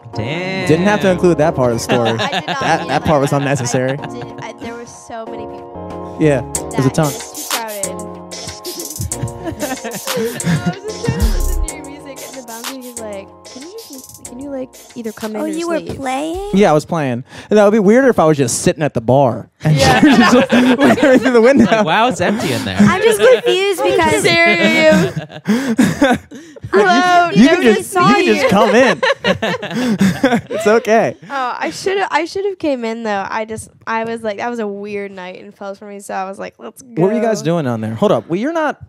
like. Damn. Didn't have to include that part of the story. I did not that part was unnecessary. There were so many people. Yeah, there's a ton. It was too crowded. I was just trying to listen to your music, and the bouncer was like, can you like either come in or you leave? were playing? Yeah, I was playing. And that would be weirder if I was just sitting at the bar. And Yeah. just looking through the window. Like, wow, it's empty in there. I'm just confused because Hello, you can nobody just saw just come in. It's okay. Oh, I should have came in though. I was like, that was a weird night and felt for me, so I was like, let's go. What were you guys doing down there? Hold up. Well, you're not.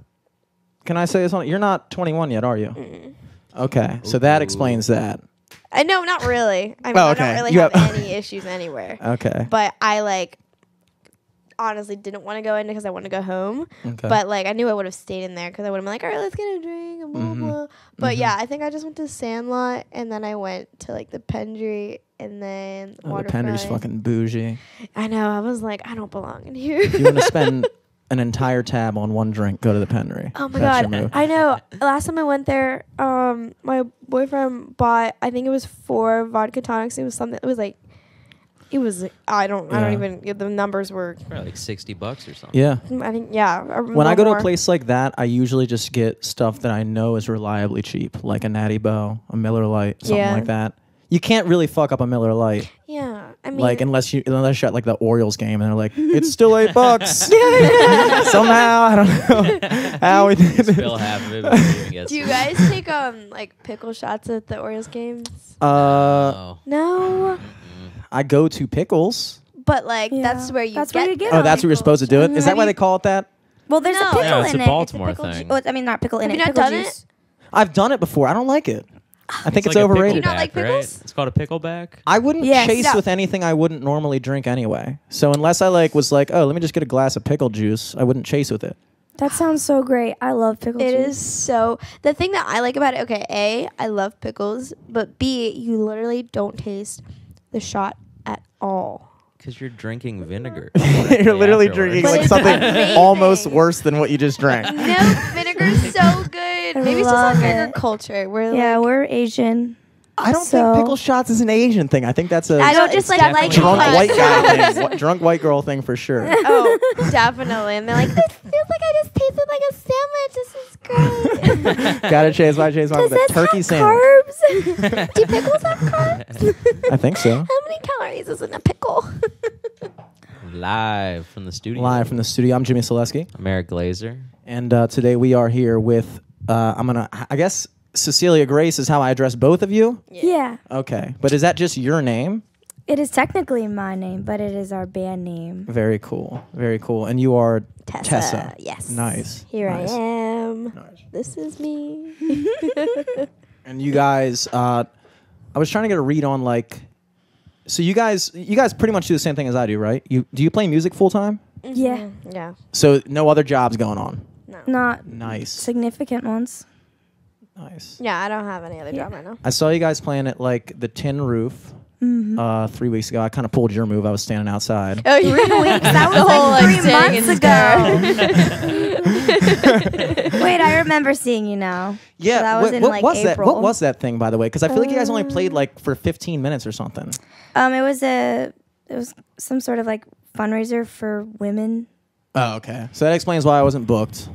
Can I say this on? You're not 21 yet, are you? Okay, so that explains that. I know, not really. I mean, Oh, I okay. don't really You have have- any issues anywhere. Okay. But I like honestly didn't want to go in because I wanted to go home. Okay. But like I knew I would have stayed in there because I would have been like, all right, let's get a drink and blah blah. But yeah, I think I just went to Sandlot and then I went to like the Pendry and then Oh, the Pendry's fucking bougie. I know. I was like, I don't belong in here. If you want to spend an entire tab on one drink, go to the Pendry. Oh my That's your god, move. I know. Last time I went there, my boyfriend bought. I think it was 4 vodka tonics. It was something. It was like. I don't even. The numbers were. Probably like $60 or something. Yeah. I think yeah. When I go to a place like that, I usually just get stuff that I know is reliably cheap, like a Natty Boh, a Miller Lite, something like that. You can't really fuck up a Miller Lite. Yeah, I mean, Like unless you're at like the Orioles game and they're like, it's still $8. Somehow I don't know how we did it. Spill half of it before you even get do you some. guys take like pickle shots at the Orioles games? Oh. No, I go to Pickles. but like Yeah. that's where you That's get. where you get Oh, that's where you're supposed to do it. Is that why they call it that? Well, there's No. a pickle Yeah, it's in a it. Baltimore it's a pickle thing. Well, I mean, not pickle in Have it. you not Pickle done juice. it? I've done it before. I don't like it. I think it's like a overrated. You don't like pickleback, pickles? right? It's called a pickleback. I wouldn't Yes. chase No. with anything I wouldn't normally drink anyway. So unless I was like, oh, let me just get a glass of pickle juice, I wouldn't chase with it. That sounds so great. I love pickle It juice. is so. The thing that I like about it, okay, A, I love pickles, but B, you literally don't taste the shot at all. Because you're drinking vinegar. You're literally drinking But like it's something amazing. almost worse than what you just drank. No, vinegar's so good. Maybe it's just love like it. agriculture. We're Yeah, like, we're Asian. I don't So- think pickle shots is an Asian thing. I think that's a I don't just just like like drunk hot white guy sauce. thing. Drunk white girl thing for sure. Oh, definitely. And they're like, this feels like I just tasted like a sandwich. This is great. Gotta chase my with Does a this turkey have sandwich. carbs? Do pickles have carbs? I think so. How many calories is in a pickle? Live from the studio. Live from the studio. I'm Jimmy Selesky. I'm Eric Glazer. And today we are here with, I guess Cecilia Grace is how I address both of you? Yeah. Okay. But is that just your name? It is technically my name, but it is our band name. Very cool. Very cool. And you are Tessa. Yes. Nice. Here Nice. I am. Nice. This is me. And you guys, I was trying to get a read on like, so you guys pretty much do the same thing as I do, right? Do you play music full time? Yeah. Yeah. So no other jobs going on. No. Not Nice. significant ones. Nice. Yeah, I don't have any other job right now. I saw you guys playing at like the Tin Roof 3 weeks ago. I kind of pulled your move. I was standing outside. Oh, 3 weeks. That was The whole, like like, 3 months ago. Wait, I remember seeing you now. Yeah. So that was in, like, was that? April. What was that thing, by the way? Because I feel like you guys only played like for 15 minutes or something. It was some sort of like fundraiser for women. Oh, okay. So that explains why I wasn't booked.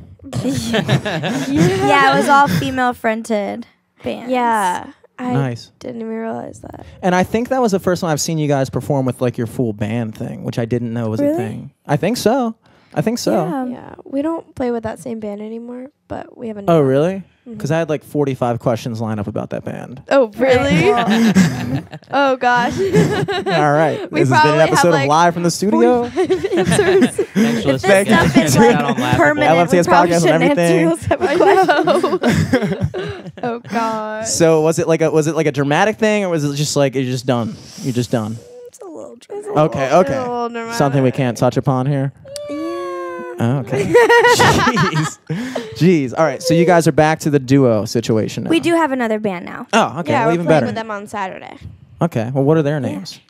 Yeah, it was all female fronted bands. Yeah. I Nice. didn't even realize that. And I think that was the first time I've seen you guys perform with like your full band thing, which I didn't know was a Really? thing. I think so. Yeah. Yeah. We don't play with that same band anymore, but we have a new Oh, one. really? Because I had like 45 questions lined up about that band. Oh, really? Well, Oh, gosh. All right. We This has been probably an have, episode like, of Live from the Studio. Answers. Thanks for if listening. this stuff Check is it like out on Laughable. permanent, we LMCS probably podcast and shouldn't answer everything. those type of I questions. know. Oh, God. So was it like a dramatic thing, or was it just like you're just done? You're just done. It's a little dramatic. Okay, It's a okay. little dramatic. Something we can't touch upon here. Yeah. Oh, okay. Jeez. All right. So you guys are back to the duo situation now. We do have another band now. Oh, okay. Yeah, Well, we're even playing better. with them on Saturday. Okay. Well, what are their names?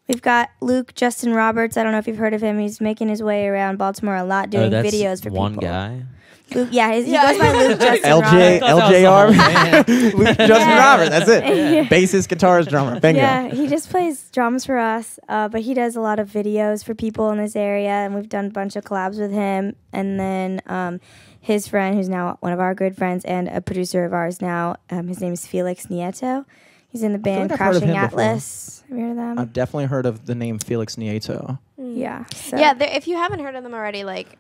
We've got Luke Justin Roberts. I don't know if you've heard of him. He's making his way around Baltimore a lot, doing that's videos for one people. guy. Luke, he goes by Luke Justin LJ Robert. LJR. Luke Justin Yeah. Robert. That's it. Yeah. Bassist, guitarist, drummer. Bingo. Yeah, he just plays drums for us, but he does a lot of videos for people in this area, and we've done a bunch of collabs with him. And then his friend, who's now one of our good friends and a producer of ours now, his name is Felix Nieto. He's in the band like I've heard of Crashing him before. Atlas. Have you heard of them? I've definitely heard of the name Felix Nieto. Yeah. So. Yeah, if you haven't heard of them already, like,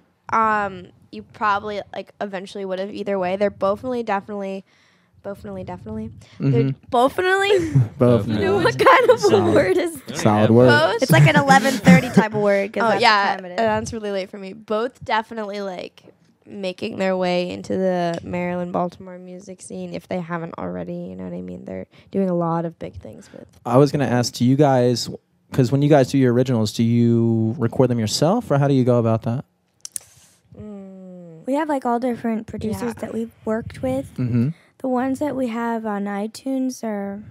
you probably like eventually would have either way. They're definitely. They're Mhm. bofinally. Both. What kind of Solid. word is Solid word. Both. It's like an 11:30 type of word. 'Cause Oh that's yeah, the time it is. that's really late for me. Both definitely like making their way into the Maryland, Baltimore music scene if they haven't already. You know what I mean? They're doing a lot of big things with. I was going to ask, do you guys, because when you guys do your originals, do you record them yourself, or how do you go about that? We have like all different producers Yeah. that we've worked with. Mm-hmm. The ones that we have on iTunes are,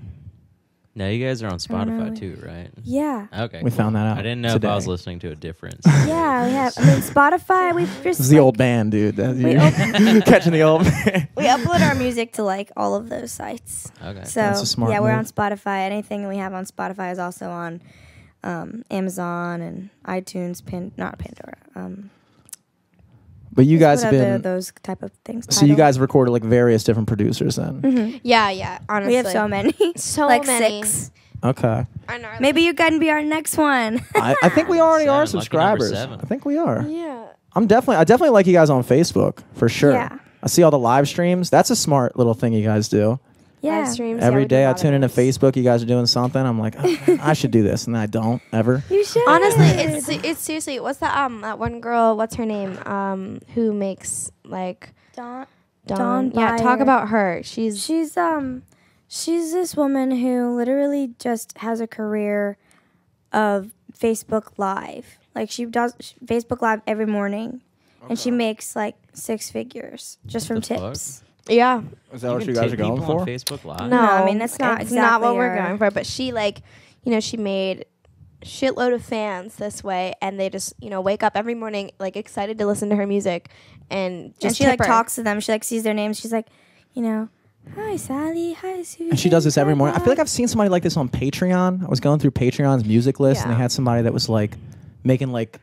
No, you guys are on don't know. Spotify too, right? yeah. Okay. We found that out. I didn't know today. if I was listening to a difference. Yeah, we have. I mean, Spotify, we've just. This is the old band, dude. That's you. Catching the old band. We upload our music to like all of those sites. Okay. So, That's a smart yeah, we're move. on Spotify. Anything we have on Spotify is also on Amazon and iTunes, not Pandora. But you guys have whatever been. those type of things. So you Tidal. guys recorded like various different producers then. Mhm. Yeah. Honestly, We have so many. So like many. 6. Okay. I know. Maybe you can be our next one. I think we already are 7, lucky subscribers. number 7. I think we are. Yeah. I definitely like you guys on Facebook for sure. Yeah. I see all the live streams. That's a smart little thing you guys do. Yeah. Live streams. Every we do a day I lot of tune into those. Facebook. You guys are doing something. I'm like, oh, man, I should do this, and then I don't ever. You should. Honestly, it's seriously. What's that one girl? What's her name? Who makes like Dawn Yeah, talk Byer. about her. She's She's this woman who literally just has a career of Facebook Live. Like she does Facebook Live every morning, and she makes like 6 figures just from The fuck? tips. yeah. Is You can tip people on Facebook Live? No, I mean, that's not it's not what exactly we're our- going for. But she she made shitload of fans this way, and they just wake up every morning like excited to listen to her music, and just And she tip like her. talks to them. She like sees their names. She's like, hi Sally, hi Susan. And she does this every morning. I feel like I've seen somebody like this on Patreon. I was going through Patreon's music list, and Yeah. they had somebody that was like making like,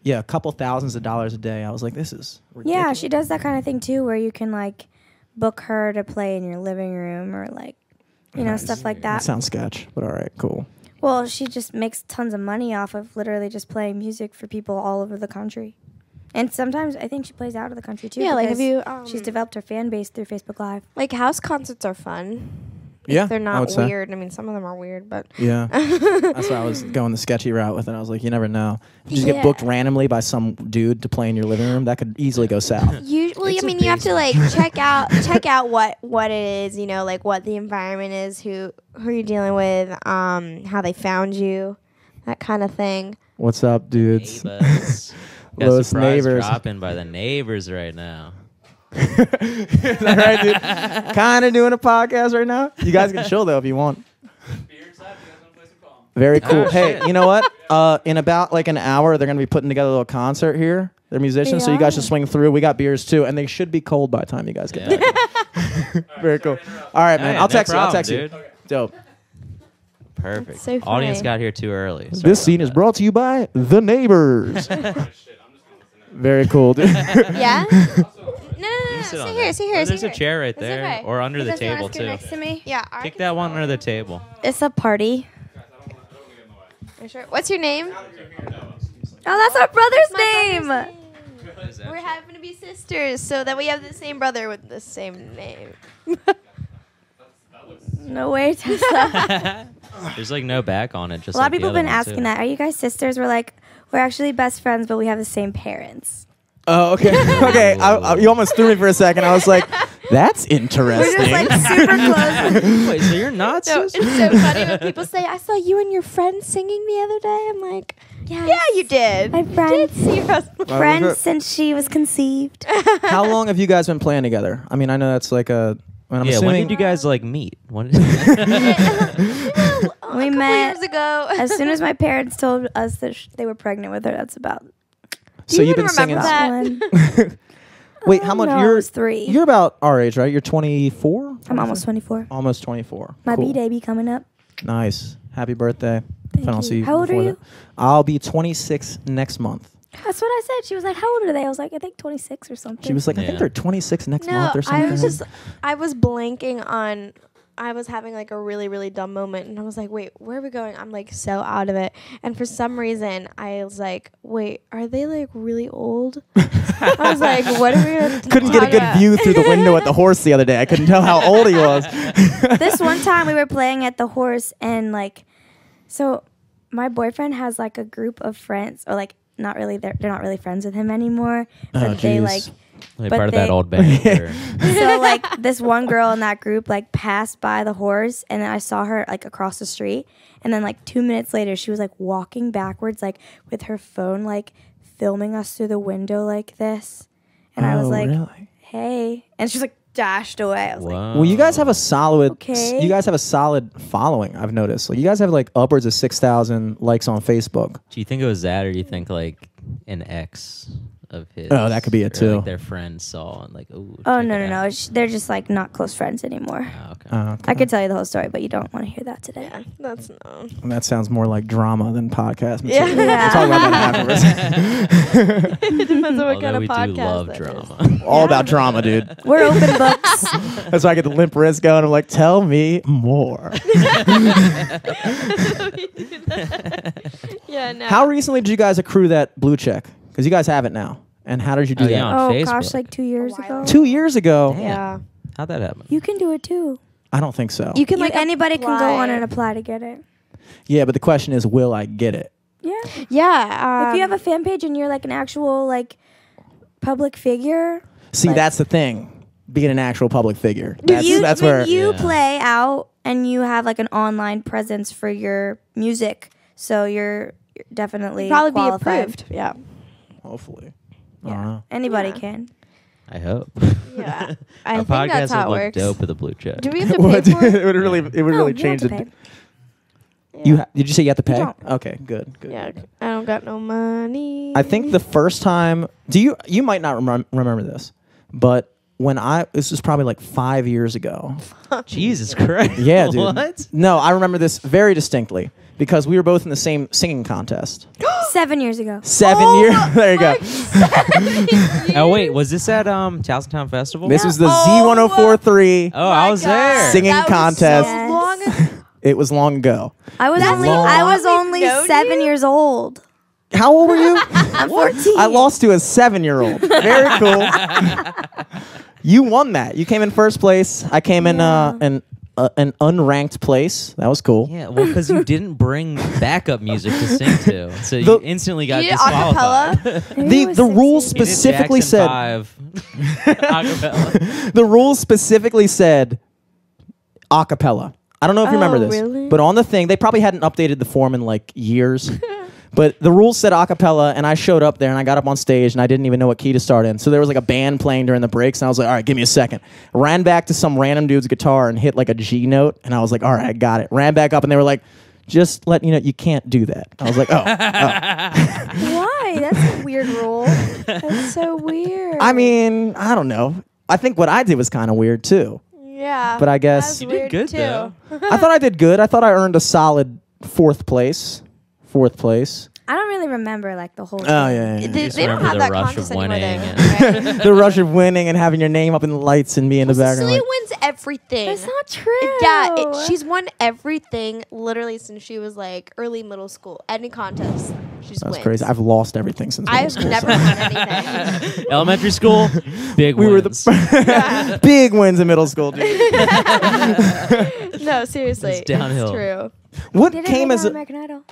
a couple thousands of dollars a day. I was like, this is ridiculous. Yeah, she does that kind of thing too, where you can like book her to play in your living room or like Nice. stuff like That that. sounds sketch, but all right, cool. Well, she just makes tons of money off of literally just playing music for people all over the country. And sometimes I think she plays out of the country too. Yeah, like have because you? she's developed her fan base through Facebook Live. Like house concerts are fun. Yeah, If they're I not would say. weird. I mean, some of them are weird, but Yeah, that's why I was going the sketchy route with it. I was like, you never know. If you just get Yeah. booked randomly by some dude to play in your living room, that could easily go south. usually, It's I a mean, you have to like business. check out what it is, like what the environment is, who you're dealing with, how they found you, that kind of thing. What's up, dudes? Neighbors. Got Los surprise neighbors. dropping by the neighbors right now. Is that right, dude? Kind of doing a podcast right now. You guys can chill though if you want. Very cool. Oh, Hey, shit. you know what? In about like an hour, they're gonna be putting together a little concert here. They're musicians, They so you guys are. should swing through. We got beers too, and they should be cold by the time you guys get Yeah. back. Very cool. All right, man. Yeah, I'll no text you. I'll problem, text you. dude. Dope. Perfect. so Audience funny. got here too early. Sorry This about scene is that. brought to you by the neighbors. Very cool, dude. Yeah. No, You can sit sit on here, that. sit here. Oh, sit there's a here. chair right It's there, okay. or under the Does anyone table else get too. next to me? Yeah. I Kick can that one sit under the table. It's a party. Are you sure? What's your name? Oh, that's our brother's My name. brother's name. We're happen to be sisters, so that we have the same brother with the same name. No way, Tessa. There's like no back on it. Just A lot like of the people have other been one, asking too. that. Are you guys sisters? We're like, we're actually best friends, but we have the same parents. Oh, okay. Okay. You almost threw me for a second. I was like, that's We're interesting. just like super close. Wait, so you're not? No, it's sisters? so funny when people say, "I saw you and your friend singing the other day." I'm like, "Yeah, you did. My You friend, did see us." friends since she was conceived. How long have you guys been playing together? I mean, I know that's like a. I'm Yeah. When assuming. did you guys like meet? When We met years ago. as soon as my parents told us that they were pregnant with her. That's about So you you've even been singing. remember that? one. Wait, how much? No, I You're was 3. You're about our age, right? You're 24. I'm almost 24. Almost 24. My Cool. B-day coming up. Nice. Happy birthday. Thank If I don't you. see you How old are before you? that. I'll be 26 next month. That's what I said. She was like, "How old are they?" I was like, "I think 26 or something." She was like, I think Yeah. they're 26 next No, month or something. I was blanking on. I was having like a really, really dumb moment, and I was like, "Wait, where are we going?" I'm like so out of it, and for some reason, I was like, "Wait, are they like really old?" I was like, "What are we gonna Couldn't get a talk good about?" view through the window at the horse the other day. I couldn't tell how old he was. This one time we were playing at the horse, and like, so my boyfriend has like a group of friends, or like not really, they're not really friends with him anymore, but Oh, they jeez. like. Like But part of that they- old band. Or, So like this one girl in that group like passed by the horse, and then I saw her like across the street, and then like 2 minutes later she was like walking backwards like with her phone like filming us through the window like this, and I was Oh, like, really? "Hey," and she's like dashed away. I was like, Whoa. Well, you guys have a solid. Okay. You guys have a solid following. I've noticed. Like you guys have like upwards of 6,000 likes on Facebook. Do you think it was that, or do you think like an ex of his? Oh, that could be it, or, too. Like their friends saw and like, oh. "Oh no, they're just like not close friends anymore." Oh, okay. Okay. I could tell you the whole story, but you don't want to hear that today. Yeah, that's no. And that sounds more like drama than podcast Yeah. material. Yeah. We'll talk about that afterwards. It depends on what Although kind of we podcast do love that is. drama. All about drama, dude. We're open books. That's why I get the limp wrist going. I'm like, tell me more. Yeah, no. How recently did you guys accrue that blue check? Because you guys have it now. And how did you do Oh, that? yeah. On Oh Facebook. gosh, like 2 years A while ago. 2 years ago. Damn. Yeah. How'd that happen? You can do it too. I don't think so. You can like Anybody can go on apply. and apply to get it. Yeah, but the question is, will I get it? Yeah. Yeah. If you have a fan page and you're like an actual like public figure, See, Like- that's the thing. Being an actual public figure. That's, you, that's when where. you Yeah. play out and you have like an online presence for your music, so you're definitely probably qualified. be approved. Yeah. Hopefully. I Yeah. don't know. Anybody Yeah. can. I hope. Yeah. I Our think podcast that's how it would look works. dope with a blue check. Do we have to What? pay for it it? would really, it would No, really you change don't the. have to pay. Did you say you have to pay? don't. Okay, good. Yeah. I don't got no money. I think the first time, you might not remember this, but this was probably like 5 years ago. Jesus Christ. Yeah, dude. What? No, I remember this very distinctly because we were both in the same singing contest. 7 years ago. 7 Oh years. There you go. Oh wait, was this at Charlestown Festival? This was the Oh, Z1043 Oh, I was there. Singing That was contest. So Yes. long ago. It was long ago. I was That's only long. I was We've only known 7 you? years old. How old were you? I'm 14. I lost to a 7-year-old. Very cool. You won that. You came in first place. I came in an unranked place. That was cool. Yeah, well, because you didn't bring backup music to sing to, so you The- instantly got You did disqualified. acapella? Maybe it was The 6 rules years ago. You did specifically Jackson said 5 acapella. the rules specifically said a cappella. I don't know if you remember Oh, this, really? but on the thing they probably hadn't updated the form in like years. But the rules said a cappella, and I showed up there and I got up on stage and I didn't even know what key to start in. So there was like a band playing during the breaks, and I was like, all right, give me a second. Ran back to some random dude's guitar and hit like a G note, and I was like, all right, I got it. Ran back up, and they were like, just letting you know, you can't do that. I was like, oh. Why? That's a weird rule. That's so weird. I mean, I don't know. I think what I did was kind of weird too. yeah. But I guess- That's You did weird good, too. though. I thought I did good. I thought I earned a solid fourth place. I don't really remember like the whole. Oh, thing. yeah. They, Just they don't remember have the that rush contest of anymore. winning There, right? The rush of winning and having your name up in the lights and me in the background. Cecilia Like, wins everything. That's not true. Yeah, she's won everything literally since she was like early middle school. Any contest, she just that's wins. crazy. I've lost everything since middle I've school. never so. won anything. Elementary school, big We were wins. the big wins in middle school, dude. No, seriously, It's downhill. It's true. What Didn't came make as it on a? American Idol.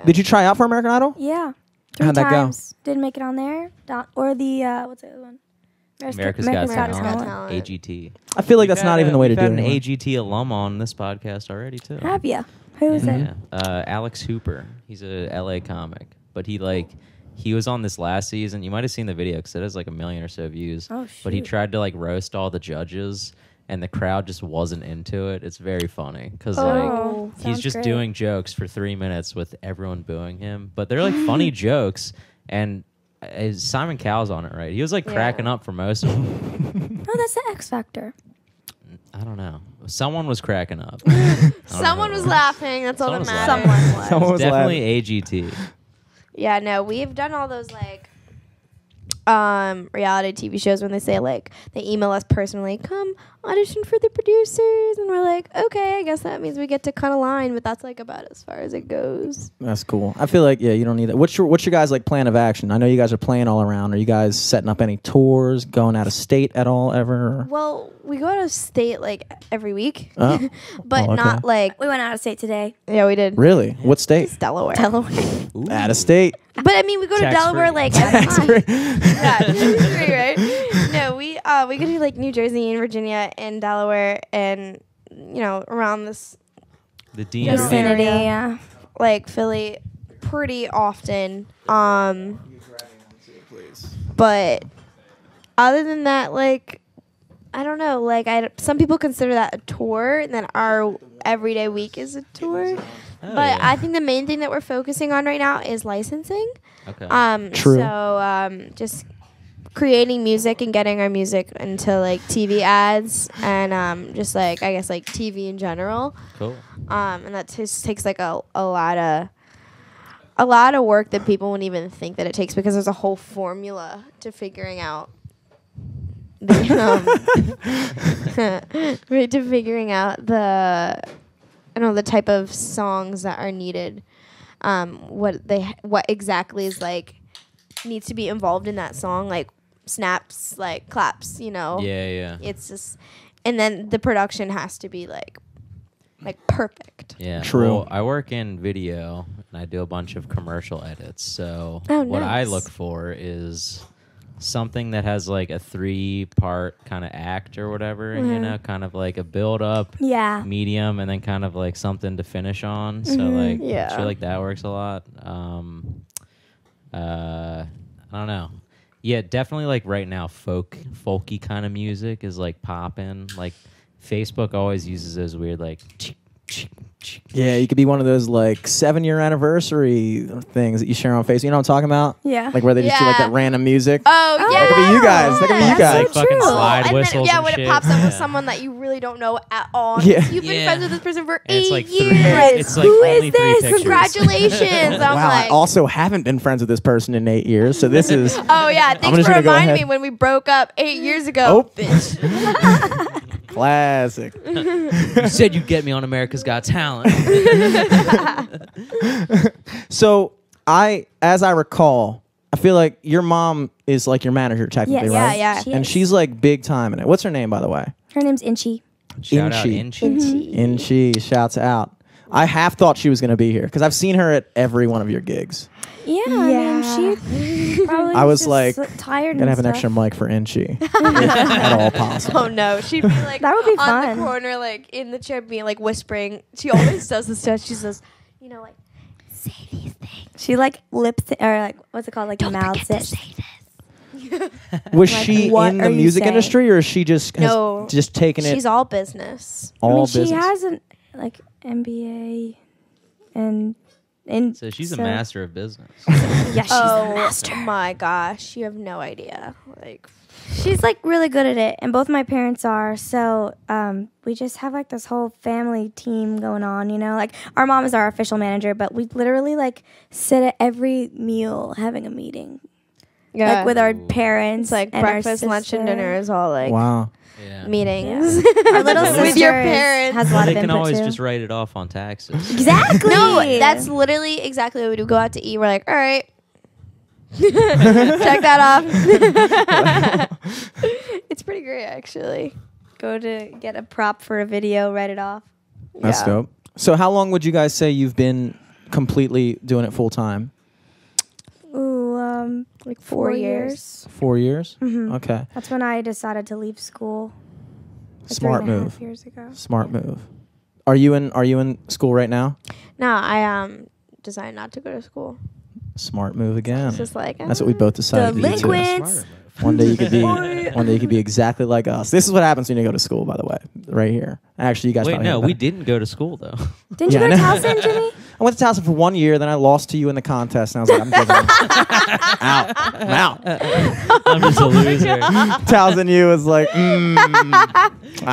Did you try out for American Idol? Yeah. 3 How'd that go? times. Didn't make it on there. Or the what's the other one? America's Got Got Talent. Talent. AGT. I feel like that's not even the way to We've do had it. an anymore. AGT alum on this podcast already too. Have ya? Who is it? Yeah. Alex Hooper. He's a LA comic, but he was on this last season. You might have seen the video because it has like 1 million or so views. Oh, But he shoot. tried to like roast all the judges, and the crowd just wasn't into it. It's very funny because Oh, like he's sounds just great. doing jokes for 3 minutes with everyone booing him, but they're like funny jokes, and Simon Cowell's on it, right? He was like cracking up for most of it. Oh, that's the X Factor. I don't know. Someone was cracking up. Someone was laughing. That's all that Someone was matters. Someone was Definitely laughing. AGT. Yeah, no, we've done all those like reality TV shows when they say like they email us personally, come audition for the producers, and we're like, okay, I guess that means we get to cut a line, but that's like about as far as it goes. That's cool. I feel like you don't need that. What's your guys like plan of action? I know you guys are playing all around. Are you guys setting up any tours, going out of state at all ever? Well, we go out of state like every week, Oh. but Oh, okay. not like We went out of state today. yeah, we did. Really? What state? It's Delaware. Out of state. But I mean, we go to Tax-free. Delaware like every yeah, tax-free, right? No, we go to like New Jersey and Virginia and Delaware and around this The Vicinity, DMV. yeah. like Philly pretty often. But other than that, like I don't know, like some people consider that a tour, and then our everyday week is a tour. Oh, But yeah. I think the main thing that we're focusing on right now is licensing. Okay. True. So just creating music and getting our music into like TV ads and just like I guess like TV in general. Cool. And that just takes like a lot of work that people wouldn't even think that it takes because there's a whole formula to figuring out the type of songs that are needed, what exactly is like needs to be involved in that song, like snaps, like claps, Yeah. It's just, and then the production has to be like perfect. Yeah. True. Well, I work in video and I do a bunch of commercial edits. So Oh, what I nice. look for is something that has like a 3-part kind of act or whatever, kind of like a build up, Yeah. medium, and then kind of like something to finish on. So like, Yeah. I feel like that works a lot. I don't know. Yeah, definitely like right now, folky kind of music is like popping. Like Facebook always uses those weird like. Yeah, you could be one of those like 7-year anniversary things that you share on Facebook. You know what I'm talking about? Yeah. Like where they just do like Yeah. that random music. Oh yeah, That could be you guys. That could be you That's guys. so Like fucking true. slide And whistles then, and when shit. it pops up with Yeah. someone that you really don't know at all. Yeah. You've been Yeah. friends with this person for And it's 8 like years. it's like Who only is 3 this? pictures. Congratulations. I'm Wow, I like, also haven't been friends with this person in 8 years, so this is oh yeah, thanks just for gonna go reminding ahead. me when we broke up 8 years ago. Oh. Bitch. classic. You said you'd get me on America's Got Talent. So as I recall, I feel like your mom is like your manager technically, Yes. right? Yeah. She And is. she's like big time in it. What's her name, by the way? Her name's Inchi. Shout out Inchi. Inchi. Inchi. Shouts out. I half thought she was going to be here because I've seen her at every one of your gigs. Yeah. Yeah. I mean, she probably I was just like, tired Gonna and have an stuff. extra mic for Inchi, if at all possible. Oh no, she'd be like That would be on fun. the corner, like in the chair, being like whispering. She always does this stuff. She says, like say these things. She like or like what's it called? Like Don't mouths forget it. to say this. Was Like, she what in the are you music saying? industry, or is she just has No. just taken it She's all business. all I mean, business? she has an like MBA and So she's a master of business. Yeah, she's Oh a master. my gosh, you have no idea. Like, She's like really good at it, and both my parents are. So we just have like this whole family team going on. Like our mom is our official manager, but we literally like sit at every meal having a meeting, like with our parents. it's like and our breakfast, lunch, and sister. dinner is all like Wow. Yeah. meetings. Our little sister with your parents. has a Well, lot they of can input always too. just write it off on taxes. Exactly. No, that's literally exactly what we do. Go out to eat. We're like, all right. Check that off. It's pretty great, actually. Go to get a prop for a video, write it off. That's Yeah. dope. So how long would you guys say you've been completely doing it full time? Ooh, Like 4 years. 4 years? Mhm. Okay. That's when I decided to leave school. Like Smart 3.5 move. years ago. Smart move. Are you in school right now? No, I decided not to go to school. Smart move again. It's just like That's what we both decided to do too. Delinquents. One day you could be one day you could be exactly like us. This is what happens when you go to school, by the way. Right here. Actually, you guys Wait, probably no, have we that. didn't go to school though. Didn't Yeah, you go to I know. Towson, Jimmy? I went to Towson for 1 year, then I lost to you in the contest, and I was like, I'm giving out. I'm out. I'm just a loser. Towson U was like, I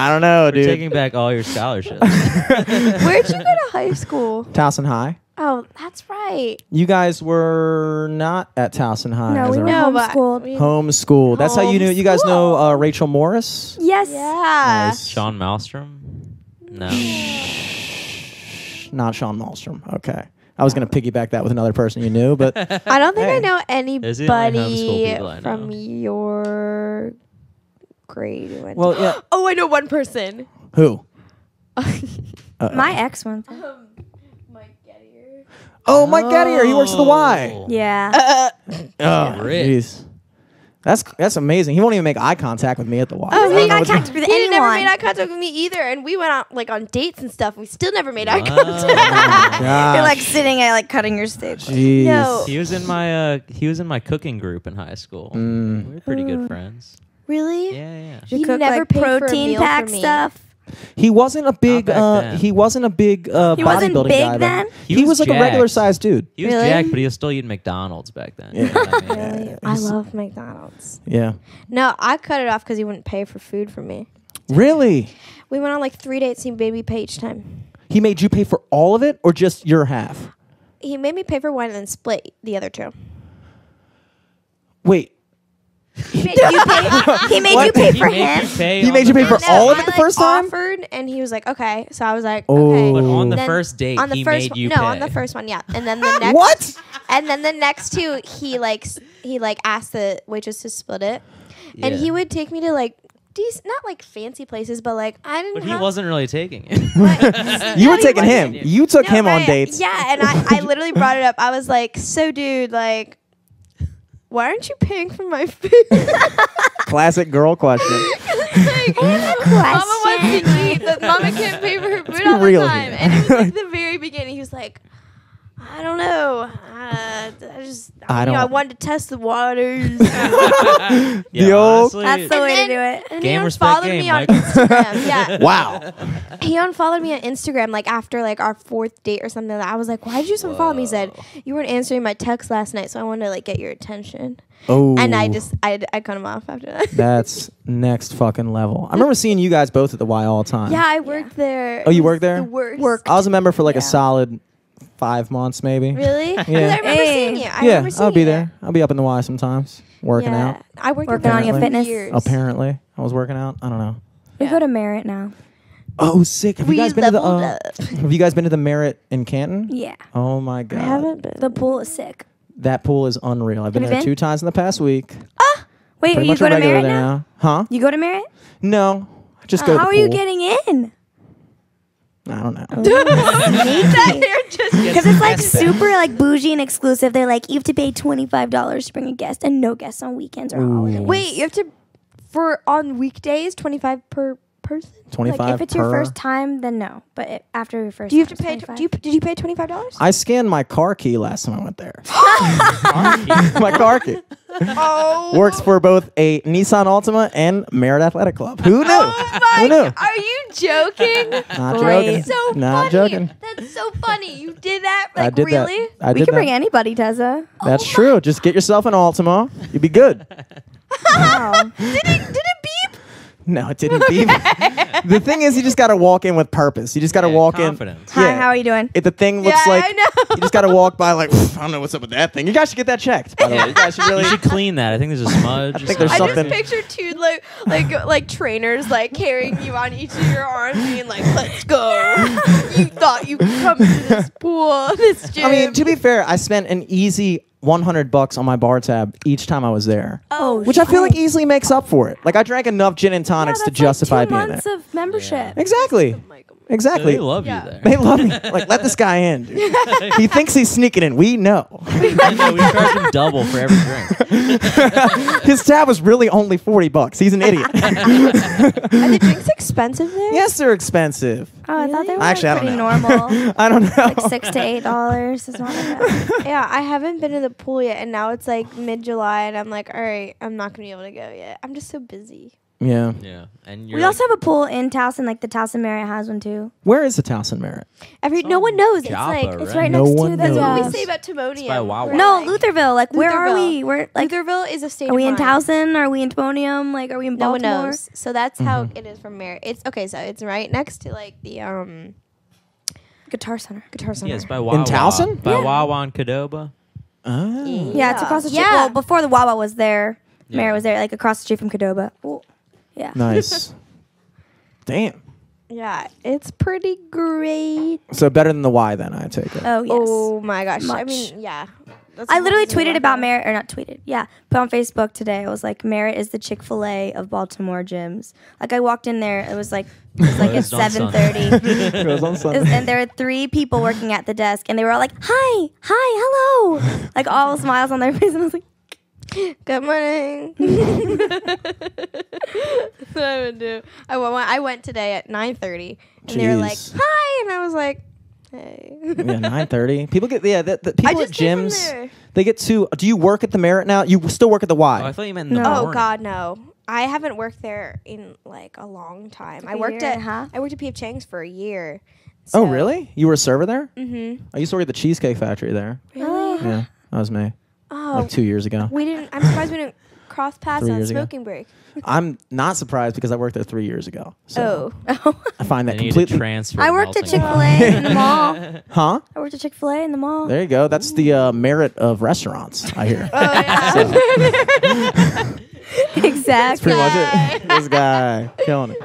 don't know, We're dude. taking back all your scholarships. Where'd you go to high school? Towson High. Oh, that's right. You guys were not at Towson High. No, as we I were remember. homeschooled. Homeschooled. That's how you knew. You guys know Rachel Morris? Yes. Yeah. Nice. Sean Malmstrom? No. Not Sean Malmstrom. Okay. I was going to piggyback that with another person you knew, but I don't think I Hey. know Is the only homeschool anybody people I from know. your grade. Who went well, to- yeah. Oh, I know one person. Who? My ex went there. Mike Gettier. Oh, Mike Gettier. He works at the Y. Oh. Yeah. Oh, Rich. jeez. That's amazing. He won't even make eye contact with me at the Y. Oh, I don't Make know eye what's- contact with He never made anyone. eye contact with me either, and we went out like on dates and stuff. And we still never made eye Wow. contact. Gosh. You're like sitting at like cutting your steak. Jeez. No. He was in my cooking group in high school. We were pretty good friends. Really? Yeah. You He cook never like paid for a protein meal for pack me. stuff. He wasn't a big. back then. He wasn't a big He wasn't bodybuilding big guy. then? He was like a jacked. regular sized dude. He was Really? jacked, but he was still eating McDonald's back then. Yeah. You know what I mean? Really? I love McDonald's. Yeah. No, I cut it off because he wouldn't pay for food for me. Really? We went on like 3 dates and baby pay each time. He made you pay for all of it, or just your half? He made me pay for one and then split the other two. Wait. He made you pay. He made you pay He for made him. you pay He on made the you pay for first- all of I, it the first time? offered, and he was like, okay. So I was like, Oh. okay. But on the Then first date, on the he first made you no, pay. on the first one, yeah. And then the next What? And then the next two, he asked the waitress to split it, and Yeah. he would take me to like not like fancy places, but like I didn't. But he have, wasn't really taking it. You were he taking him. wasn't. You took No, him on right, dates. Yeah, and I literally brought it up. I was like, so dude, like, why aren't you paying for my food? Classic girl question. Like, Mama wants to eat, but Mama can't pay for her food all the real time. here. And it was like the very beginning. He was like, I don't know. I wanted to test the waters. Yeah, The old- honestly, That's the way to do it. And Game, he respect, unfollowed game, me on Mike. Instagram. Yeah. Wow. He unfollowed me on Instagram like after like our 4th date or something. I was like, why did you unfollow me? He said, you weren't answering my text last night, so I wanted to like get your attention. Oh. And I cut him off after that. That's next fucking level. I remember seeing you guys both at the Y all the time. Yeah, I worked there. Oh, you It was worked there? The worst. I was a member for like Yeah. a solid 5 months, maybe. Really? 'Cause Yeah. I remember seeing you. I Yeah, remember seeing I'll be you there. I'll be up in the Y sometimes, working Yeah. out. I worked Working on your for fitness. years. Apparently, I was working out. I don't know. We Yeah. go to Merritt now. Oh, sick! Have you We guys been to the? leveled up. Have you guys been to the Merritt in Canton? Yeah. Oh my god, I haven't been. The pool is sick. that pool is unreal. I've been Have you there been? 2 times in the past week. Wait, Pretty you much go a to regular Merritt there now? Huh? You go to Merritt? No, I just go to the How pool. are you getting in? I don't know. Because it's like super like bougie and exclusive. They're like, you have to pay $25 to bring a guest and no guests on weekends or holidays. Wait, you have to for on weekdays 25 per person. 25 Like if it's per. your first time, then no. But after your first Do you have time, to pay? it's 25. Did you pay $25? I scanned my car key last time I went there. My car key Oh. works for both a Nissan Altima and Merritt Athletic Club. Who knew? Oh my! Who knew? Are you joking? Not Great. joking. So Not funny. joking. That's so funny. You did that? I Like did really? that. I We did can that. bring anybody, Tessa. That's true. Just get yourself an Altima. You'll be good. Wow. Did it beep? No, it didn't beep. The thing is, you just got to walk in with purpose. You just got to walk confident. in. Hi, how are you doing? If the thing looks Yeah, like I know. you just got to walk by like I don't know what's up with that thing. You guys should get that checked. By the way, you guys should really. You should clean that. I think there's a smudge. I think there's I something- just picture two like trainers like carrying you on each of your arms, being like, "Let's go." You thought you could come into this pool, this gym. I mean, to be fair, I spent an easy $100 on my bar tab each time I was there, oh, which I feel like easily makes up for it. Like I drank enough gin and tonics to justify like 2 being there. months of membership. Exactly. Exactly. They love Yeah. you there. They love me. Like, let this guy in, dude. He thinks he's sneaking in. We know. I know, we charge him double for every drink. His tab was really only $40. He's an idiot. Are the drinks expensive there? Yes, they're expensive. Oh, I thought they were Actually, I like, don't pretty know. normal. I don't know. Like $6 to $8 is not like that. Yeah, I haven't been to the pool yet, and now it's like mid-July, and I'm like, all right, I'm not gonna be able to go yet. I'm just so busy. Yeah. Yeah, and you're We also have a pool in Towson, like the Towson Marriott has one too. Where is the Towson Merritt? No one knows. It's Joppa, like right? It's right No next one to the. that's what we knows. say about Timonium. by Wawa. We're No, like- Lutherville. Like, where are Lutherville. we? We're like, Lutherville is a state. are we of in mind. Towson? Are we in Timonium? Like, are we in No one Baltimore? knows. So that's how it is from Merritt. It's okay. So it's right next to like the Guitar Center. Guitar Center. Yeah, it's by Wawa. Towson? By Yeah. Wawa and Cadoba. Oh. Yeah, it's across the street. Yeah. Well, before the Wawa was there, Yeah. Marriott was there, like across the street from Cadoba. Ooh. Yeah. Nice. Damn. Yeah, it's pretty great. So better than the Y then, I take it. Oh yes. Oh my gosh. I Much. mean, yeah. That's I literally amazing tweeted about about that. Merritt, or not tweeted, yeah, put on Facebook today. I was like, Merritt is the Chick-fil-A of Baltimore gyms. Like, I walked in there, it was like at Closed on 7:30, Goes on Sunday. and there were 3 people working at the desk, and they were all like, "Hi, hello," like all smiles on their face, and I was like, Good morning. That's what I would do. I went today at 9:30, and they were like, Jeez. "Hi," and I was like, "Hey." Yeah, 9:30. People get the people I at just came from gyms. there. They get to. Do you work at the Marriott now? You still work at the Y? Oh, I thought you meant in the No. morning. Oh God, no! I haven't worked there in like a long time. Like a year and a half? I worked at P.F. Chang's for a year. Oh, So- really? You were a server there? Mm-hmm. I used to work at the Cheesecake Factory there. Really? Yeah, that was me. Oh, Like 2 years ago. we didn't. I'm surprised we didn't cross paths 3 on years ago. smoking break. I'm not surprised because I worked there 3 years ago. So Oh, I find They that need to completely. transfer. I the worked at melting pot. Chick-fil-A in the mall. Huh? I worked at Chick-fil-A in the mall. There you go. That's the Merit of restaurants, I hear. oh yeah. So, Exactly. pretty much it. This guy killing it.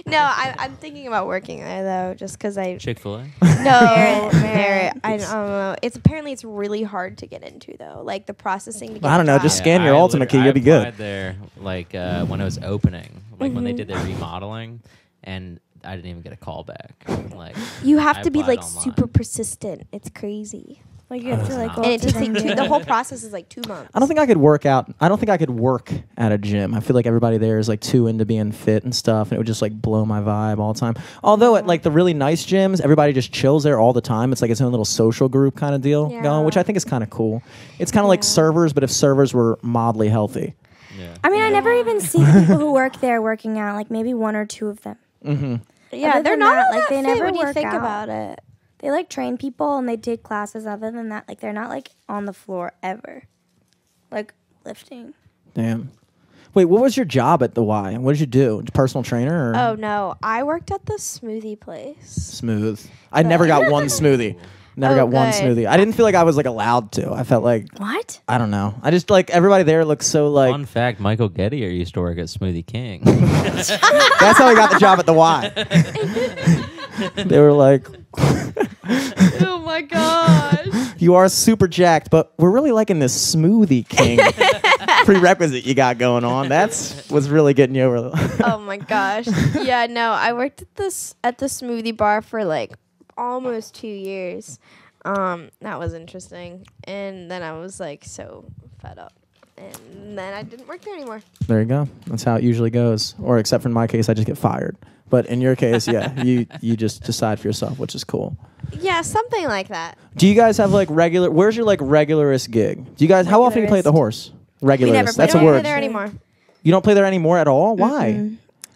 No, I'm thinking about working there though, just because I Chick-fil-A. no Merit. Merit. I don't know. It's really hard to get into though, like the processing. To get I don't a know, job. just scan your ultimate key, you'll be good. I applied there like when it was opening, like when they did their remodeling, and I didn't even get a call back. Like You have I to be applied like online. super persistent. It's crazy. Like, you have to, like, And go And up it to takes them. like the whole process is like 2 months. I don't think I could work out. I don't think I could work at a gym. I feel like everybody there is like too into being fit and stuff, and it would just like blow my vibe all the time. Although at like the really nice gyms, everybody just chills there all the time. It's like its own little social group kind of deal Yeah. going, which I think is kind of cool. It's kind of like Yeah. servers, but if servers were mildly healthy. yeah. I mean, I never even see the people who work there working out. Like, maybe 1 or 2 of them. Mm-hmm. Yeah, Other they're than not that, all like, that they fit never when you work think out. about it. They, like, train people and they take classes. Other than that, like, they're not, like, on the floor ever. Like, lifting. Damn. Wait, what was your job at the Y? What did you do? Personal trainer or Oh no, I worked at the smoothie place. smooth? I never got one smoothie. Never Oh, got one good. smoothie. I didn't feel like I was like allowed to. I felt like What? I don't know. I just like everybody there looks so like. Fun fact: Michael Gettier used to work at Smoothie King. That's how I got the job at the Y. They were like, Oh my gosh. "You are super jacked, but we're really liking this Smoothie King prerequisite you got going on. That's what's really getting you over." Oh my gosh. Yeah, no, I worked at the smoothie bar for like almost 2 years. That was interesting. And then I was like so fed up. And then I didn't work there anymore. There you go. That's how it usually goes. Or except for in my case, I just get fired. But in your case, yeah, you just decide for yourself, which is cool. Yeah, something like that. Do you guys have like regular? Where's your like regularist gig? Do you guys? How often do you play at the horse? Regularist. never That's I a don't word. play there anymore. You don't play there anymore at all. Why?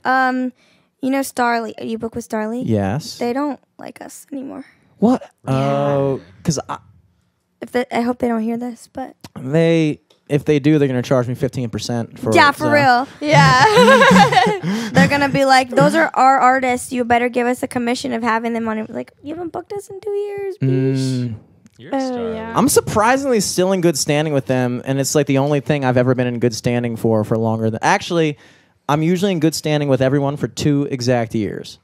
You know Starly? You book with Starly? Yes. They don't like us anymore. What? Oh, because I hope they don't hear this, but if they do, they're gonna charge me 15% for. yeah, for so- real. Yeah. They're gonna be like, "Those are our artists. You better give us a commission of having them on it." Like, you haven't booked us in 2 years, bitch. Mm, You're a star. yeah. I'm surprisingly still in good standing with them, and it's like the only thing I've ever been in good standing for longer than. Actually, I'm usually in good standing with everyone for 2 exact years.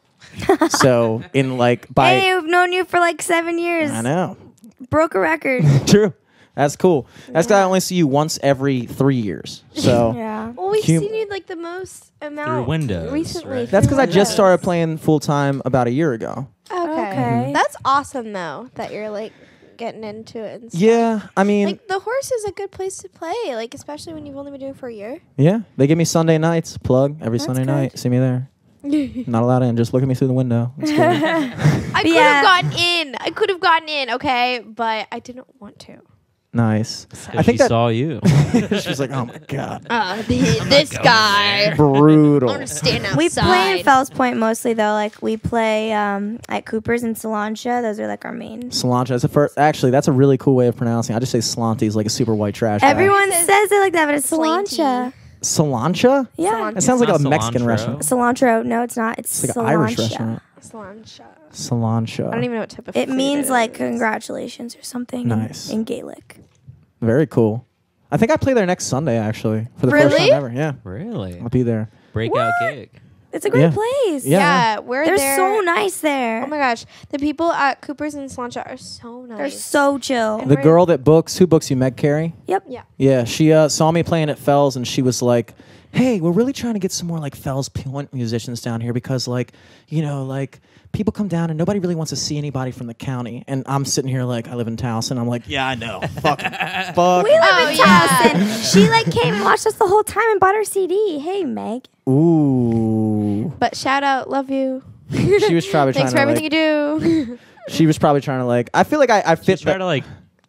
So in like by. Hey, we've known you for like 7 years. I know. Broke a record. True. That's cool. That's because I only see you once every 3 years. So Yeah. Well, we've Hum- seen you like the most amount Windows, recently. right? that's because I through just started Windows. playing full time about a year ago. Okay. Okay. That's awesome though that you're like getting into it. And stuff. Yeah, I mean, Like the horse is a good place to play, like especially when you've only been doing it for a year. yeah, they give me Sunday nights plug every That's Sunday good. night. See me there. Not allowed in. Just look at me through the window. It's cool. I could Yeah. have gotten in. I could have gotten in, okay, but I didn't want to. Nice. I I think she that saw you. she was like, "Oh my god, This guy. brutal." Stand outside. We play in Fells Point mostly though. Like we play at Cooper's and Solancha. Those are like our main. Cilantro. That's a actually, that's a really cool way of pronouncing. I just say Slanty is like a super white trash guy. Everyone Says says it like that, but it's slanty. Solancha. Cilantro? Yeah, It sounds like It's a not Mexican cilantro. restaurant. cilantro. No, it's not. It's It's like an Irish Solancha. restaurant. Cilantro. Cilantro. I don't even know what type of It food means it like is. congratulations or something. Nice. In Gaelic. Very cool. I think I play there next Sunday actually for the first Really? time ever. Yeah, Really? I'll be there. Breakout What? gig. It's a great Yeah. place. Yeah. Yeah, we're They're there. so nice there. Oh my gosh, the people at Cooper's and Cilantro are so nice. They're so chill. And The we're- girl that books, who books you, Meg Carey? Yep. Yeah. Yeah, she saw me playing at Fells and she was like, "Hey, we're really trying to get some more like Fells Point musicians down here because like, you know, like people come down and nobody really wants to see anybody from the county." And I'm sitting here like, I live in Towson. I'm like, "Yeah, I know. Fuck. Fuck." We live Oh, in yeah. Towson. She like came and watched us the whole time and bought her CD. Hey, Meg. Ooh. But shout out, love you. She was probably trying Thanks to for everything like, you do. she was probably trying to like, I feel like I fit Just try that. to like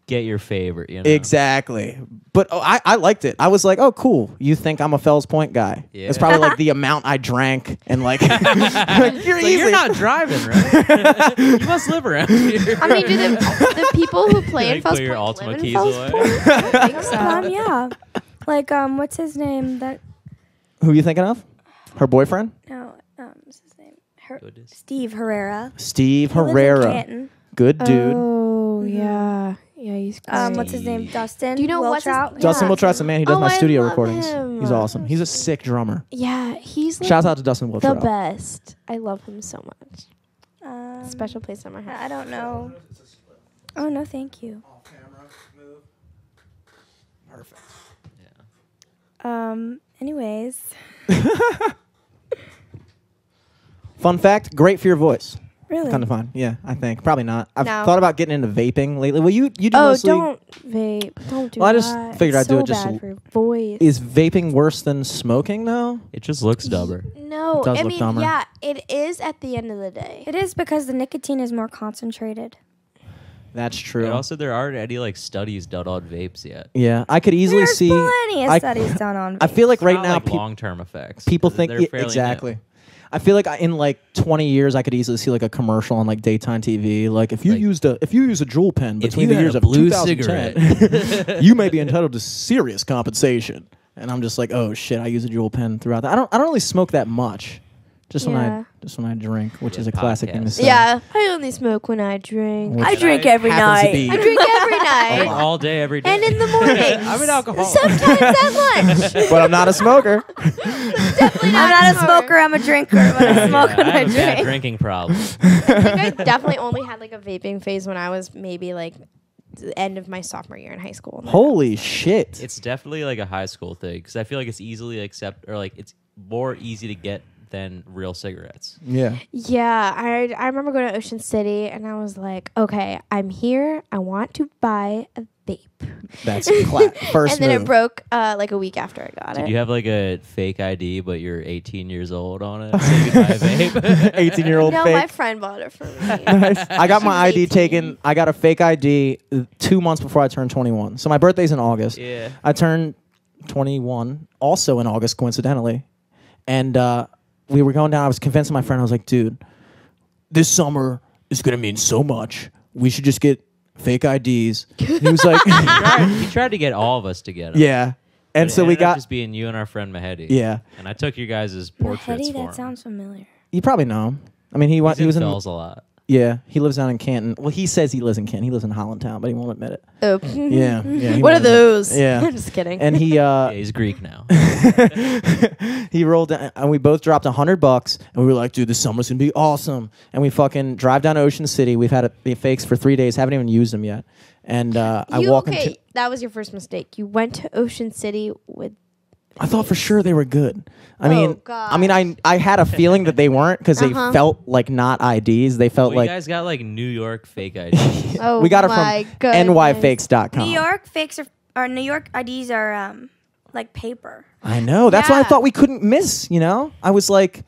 get your favorite, you know? Exactly. But I liked it. I was like, "Oh, cool. You think I'm a Fells Point guy." Yeah. It's probably like the amount I drank and like, like, you're It's like, you're easy. not driving, right? You must live around here. I mean, do the people who play in Like, Fells put your Point Ultima live in keys Fells away. Point? I don't think so. Yeah. Like what's his name? That Who you thinking of? Her boyfriend? no. What's his name? Goodness. Steve Herrera. Steve He lives in Herrera. Canton. Good dude. Oh yeah, yeah. He's great. What's his name? Dustin. Do you know what's his- Wiltrout? Dustin Yeah. Wiltrout's the man. He does Oh, my I studio love recordings. him. He's awesome. He's a sick drummer. Yeah, he's like Shouts out to Dustin the Wiltrout. best. I love him so much. Special place in my heart. I don't know. Oh no, thank you. Perfect. Anyways, Fun fact, great for your voice. really. Kind of fun. Yeah, I think. Probably not. I've No. thought about getting into vaping lately. Well, you do Oh, mostly. don't vape. Don't do Well, I that. just figured It's I'd do so it just bad l- for your voice. Is vaping worse than smoking though? It just looks dumber. No, It does I look mean, dumber. yeah, it is at the end of the day. It is because the nicotine is more concentrated. That's true. And also, there aren't any like studies done on vapes yet. Yeah, I could easily There's see. plenty of I- studies done on. I feel like It's right not, now like long-term effects. people 'cause think they're yeah, fairly new. exactly. I feel like in like 20 years, I could easily see like a commercial on like daytime TV. Like if you Like, use a Juul pen if between you the had years a of blue 2010, you may be entitled to serious compensation. And I'm just like, oh shit, I use a Juul pen throughout that. I don't really smoke that much. Just when Yeah. I drink, which Yeah, is a classic thing to podcast. say. Yeah, I only smoke when I drink. Which I drink every happens to night. be- I drink every night. Like, all day, every day. And in the morning. I'm an alcoholic. Sometimes at lunch. But I'm not a smoker. Definitely I'm not, not a smoker. I'm a drinker. When I smoke, when I I have a bad drink. drinking problem. I think I definitely only had like a vaping phase when I was maybe like the end of my sophomore year in high school. Holy shit. It's definitely like a high school thing because I feel like it's easily or like it's more easy to get than real cigarettes. Yeah. Yeah, I remember going to Ocean City and I was like, okay, I'm here. I want to buy a vape. That's first And then move. it broke like a week after I got Did it. you have like a fake ID, but you're 18 years old on it? So you can buy a vape? 18-year-old no, fake. my friend bought it for me. I got my She's ID 18. taken. I got a fake ID 2 months before I turned 21. So my birthday's in August. Yeah. I turned 21 also in August, coincidentally. And we were going down. I was convincing my friend. I was like, dude, this summer is going to mean so much. We should just get fake IDs. And he was like, He tried to get all of us to get 'em. yeah. And But it so we ended up got, just being you and our friend Mahedi. yeah. And I took your guys' portraits Mahedi, for him. that sounds familiar. You probably know him. I mean, he He's was in, Fells a lot. yeah, he lives down in Canton. Well, he says he lives in Canton. He lives in Hollandtown, but he won't admit it. Oh. Yeah. Yeah. he What are won't admit it. those? Yeah. I'm just kidding. And he, Yeah, he's Greek now. he rolled down, and we both dropped $100, and we were like, dude, this summer's gonna be awesome. And we fucking drive down to Ocean City. We've had the fakes for 3 days, haven't even used them yet. And I walk into, that was your first mistake. You went to Ocean City with I thought for sure they were good. I Oh, mean, I had a feeling that they weren't because they Uh-huh. felt like not IDs. They felt Well, like you guys got like New York fake IDs. oh we got it my from goodness. nyfakes.com. New York fakes are, or New York IDs are like paper. I know. That's why I Yeah. thought we couldn't miss. You know, I was like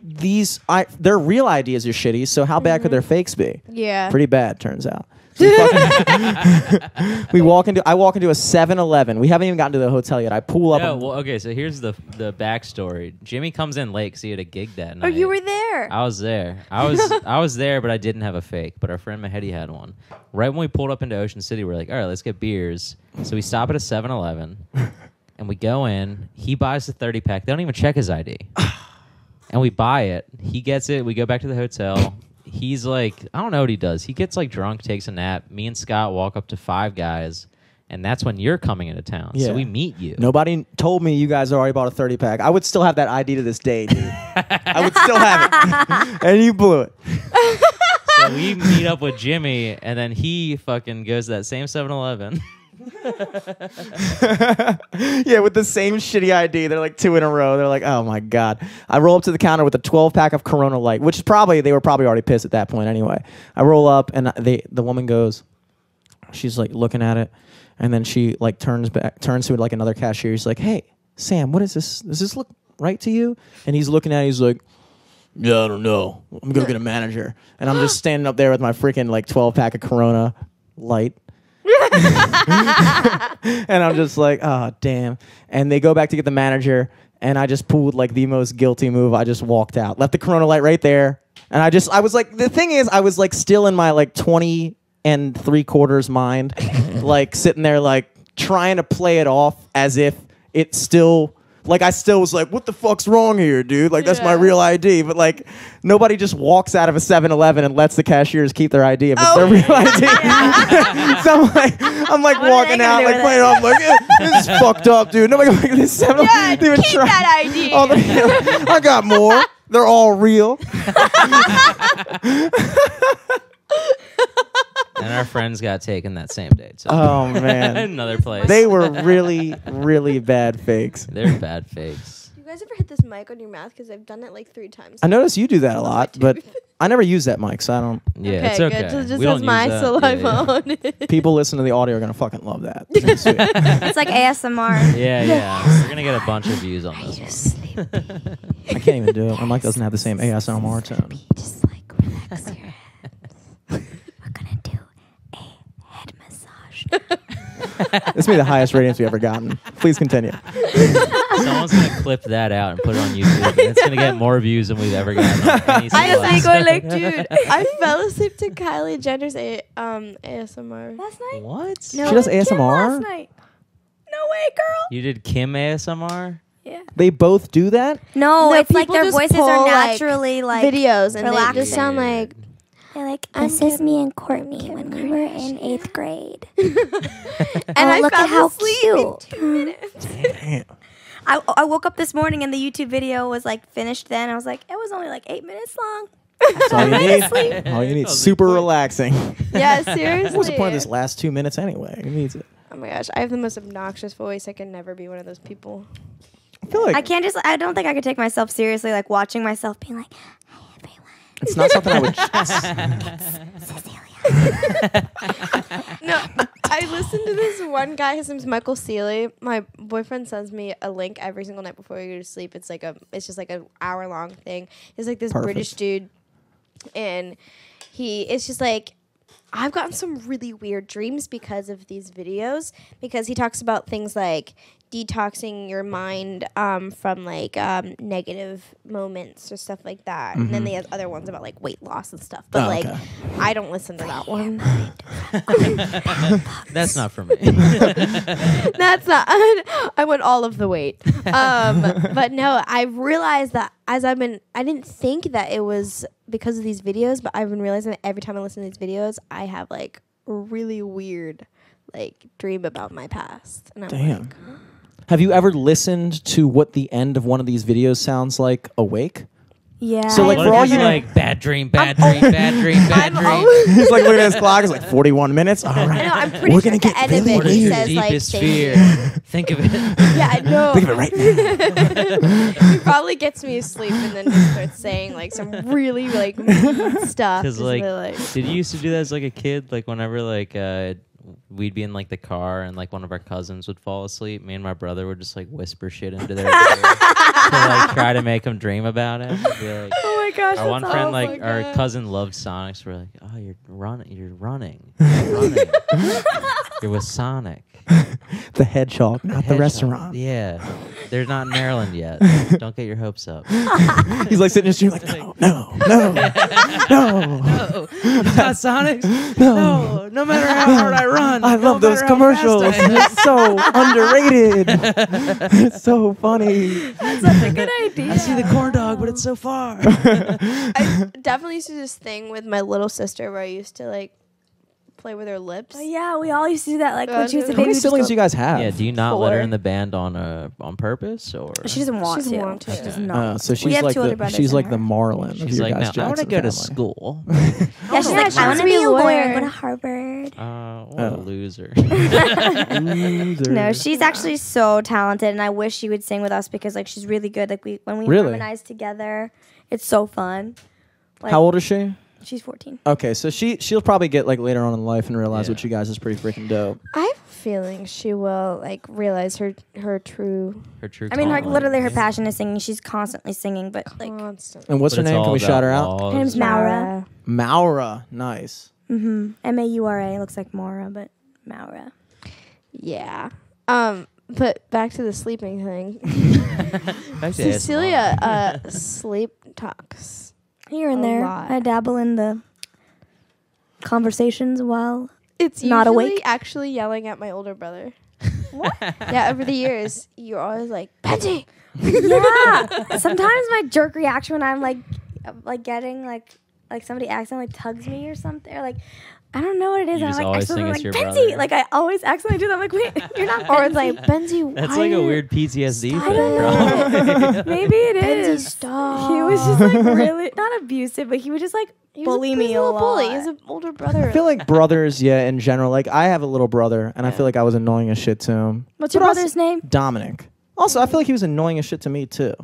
these. Their real ideas are shitty. So how bad could their fakes be? Yeah. Pretty bad, turns out. So I walk into a 7-Eleven. We haven't even gotten to the hotel yet. I pull up. No, well, okay, so here's the backstory. Jimmy comes in late because he had a gig that night. Oh, you were there. I was there. I was there, but I didn't have a fake. But our friend Mahedi had one. Right when we pulled up into Ocean City, we're like, all right, let's get beers. So we stop at a 7-Eleven, and we go in. He buys the 30-pack. They don't even check his ID. And we buy it. He gets it. We go back to the hotel. He's like, I don't know what he does. He gets like drunk, takes a nap. Me and Scott walk up to Five Guys, and that's when you're coming into town. Yeah. So we meet you. Nobody told me you guys already bought a 30-pack. I would still have that ID to this day, dude. I would still have it. And you blew it. So we meet up with Jimmy, and then he fucking goes to that same 7-Eleven. Yeah, with the same shitty ID. They're like 2 in a row. They're like, oh my God. I roll up to the counter with a 12-pack of Corona Light, which is they were probably already pissed at that point anyway. I roll up and the woman goes, she's like looking at it, and then she like turns to like another cashier. She's like, hey, Sam, what is this? Does this look right to you? And he's looking at it, he's like, yeah, I don't know. I'm gonna get a manager. And I'm just standing up there with my freaking like 12-pack of Corona Light. And I'm just like, oh, damn. And they go back to get the manager, and I just pulled like the most guilty move. I just walked out, left the Corona Light right there. And I was like, the thing is, I was like still in my like 20 3/4 mind, like sitting there, like trying to play it off as if it's still, like I still was like, what the fuck's wrong here, dude? Like, that's my real ID. But like, nobody just walks out of a 7-Eleven and lets the cashiers keep their ID if it's their real ID. So I'm like walking out, like playing it off, like, this is fucked up, dude. Nobody like this 7-Eleven. Yeah, keep that ID. I got more. They're all real. And our friends got taken that same day. So. Oh, man. Another place. They were really, really bad fakes. They're bad fakes. You guys ever hit this mic on your mouth? Because I've done it like 3 times. I notice you do that a lot, but I never use that mic, so I don't. Yeah, it's okay. Good. So it just We has don't my use that. saliva on it. People listen to the audio are going to fucking love that. It's like ASMR. Yeah. We're going to get a bunch of views on this one. Sleepy. I can't even do it. My mic doesn't have the same ASMR tone. Just like relax your head. We're gonna do a head massage. This may be the highest ratings we've ever gotten. Please continue. Someone's going to clip that out and put it on YouTube. And it's going to get more views than we've ever gotten on any I single was episode. like, dude, I fell asleep to Kylie Jenner's ASMR. Last night? What? No, She does Kim ASMR? last night. No way, girl. You did Kim ASMR? Yeah. They both do that? No, No, it's like people their just voices pull, are like, naturally like Videos, and they relaxing. just sound like. They're like, This this is is me and Courtney when we were in 8th grade. And I look fell at how asleep cute. in 2 minutes. Damn. I woke up this morning and the YouTube video was like finished then. I was like, it was only like 8 minutes long. That's all you need. All you need. Super relaxing. Yeah, seriously. What's the point of this last 2 minutes anyway? Who needs it? Oh my gosh, I have the most obnoxious voice. I can never be one of those people. I feel like I don't think I could take myself seriously, like watching myself being like, hi everyone, it's not something I would. Cecilia. No, I listened to this one guy. His name's Michael Seeley. My boyfriend sends me a link every single night before we go to sleep. It's just like an hour-long thing. He's like this Perfect. British dude, and it's just like, I've gotten some really weird dreams because of these videos, because he talks about things like detoxing your mind from like negative moments or stuff like that. And then they have other ones about like weight loss and stuff. But okay. I don't listen to that one. That's not for me. That's not. I want all of the weight. But no, I realized that I didn't think that it was because of these videos, but I've been realizing that every time I listen to these videos, I have like a really weird like dream about my past. And I'm Damn. like, Have you ever listened to what the end of one of these videos sounds like awake? Yeah. So, like, What for if all it's you know- like bad dream, bad dream, bad dream, bad dream. He's like looking at his clock. It's like 41 minutes. All right. I know, I'm pretty We're sure gonna at the get end of really it What is he your says like deepest thank fear? you. Think of it. Yeah, I know. Think of it right now. He probably gets me asleep and then just starts saying like some really like mean stuff. Because Just like, be like, did you used to do that as like a kid? Like whenever like we'd be in like the car and like one of our cousins would fall asleep, me and my brother would just like whisper shit into their ear to like try to make them dream about it. Be like, oh my gosh. Our one that's friend, Oh like my our God. cousin, loved Sonic. So we're like, oh, you're running. You're running. You're with Sonic. The hedgehog, not the Hedgehog. restaurant. Yeah, they're not in Maryland yet. Don't get your hopes up. He's like sitting in his chair, like, no, no, no, no. No, not Sonic. No, no matter how hard I run. I love those commercials. It's so underrated. It's so funny. That's such a good idea. I see the corn dog, but it's so far. I definitely used to do this thing with my little sister where I used to like play with her lips. Oh, yeah, we all used to do that. Like when she was a How How baby. many siblings do you guys have? Yeah, do you not let her 4. in the band on purpose or? She doesn't want She doesn't to. want to. She does Yeah. not. So We she's have like two older brothers she's than like the her. Marlon of She's your like, guys' no, I want to Jackson go to family. school. Yeah, she's Oh, like, I I want to be a lawyer. Go to lawyer. Harvard. What Oh. a loser. Loser. No, she's actually so talented, and I wish she would sing with us because like she's really good. Like when we Really? harmonize together, it's so fun. Like, How old is she? She's 14. Okay, so she'll probably get like later on in life and realize Yeah. what you guys is pretty freaking dope. I have a feeling she will like realize her true Her true. I mean, like calling. literally, her passion is singing. She's constantly singing, but like, constant. And what's But her it's name? all Can we shout her about out? laws. her name's Maura. Maura. Nice. Maura looks like Maura, but Maura. Yeah. But back to the sleeping thing. Back to ASMR. Cecilia sleep talks. Here and A there, lot. I dabble in the conversations while It's Not usually awake? actually yelling at my older brother. What? Yeah, over the years, you're always like, Benji! yeah. Sometimes my jerk reaction when I'm like getting like somebody accidentally tugs me or something, or like I don't know what it is. You I'm just like always accidentally think like it's your Benji. brother. Like I always accidentally do that. I'm like, wait, you're not. Or Benji. it's like, Benji, That's why like a are- weird PTSD Stop. thing, I bro. don't know. Maybe it Benji, is. stop. He was just like really not abusive, but he would just like He was bully me he's a little lot. bully. He's an older brother. I feel like brothers, yeah, in general. Like I have a little brother, and I feel like I was annoying as shit to him. What's your But also- brother's name? Dominic. Also, I feel like he was annoying as shit to me too.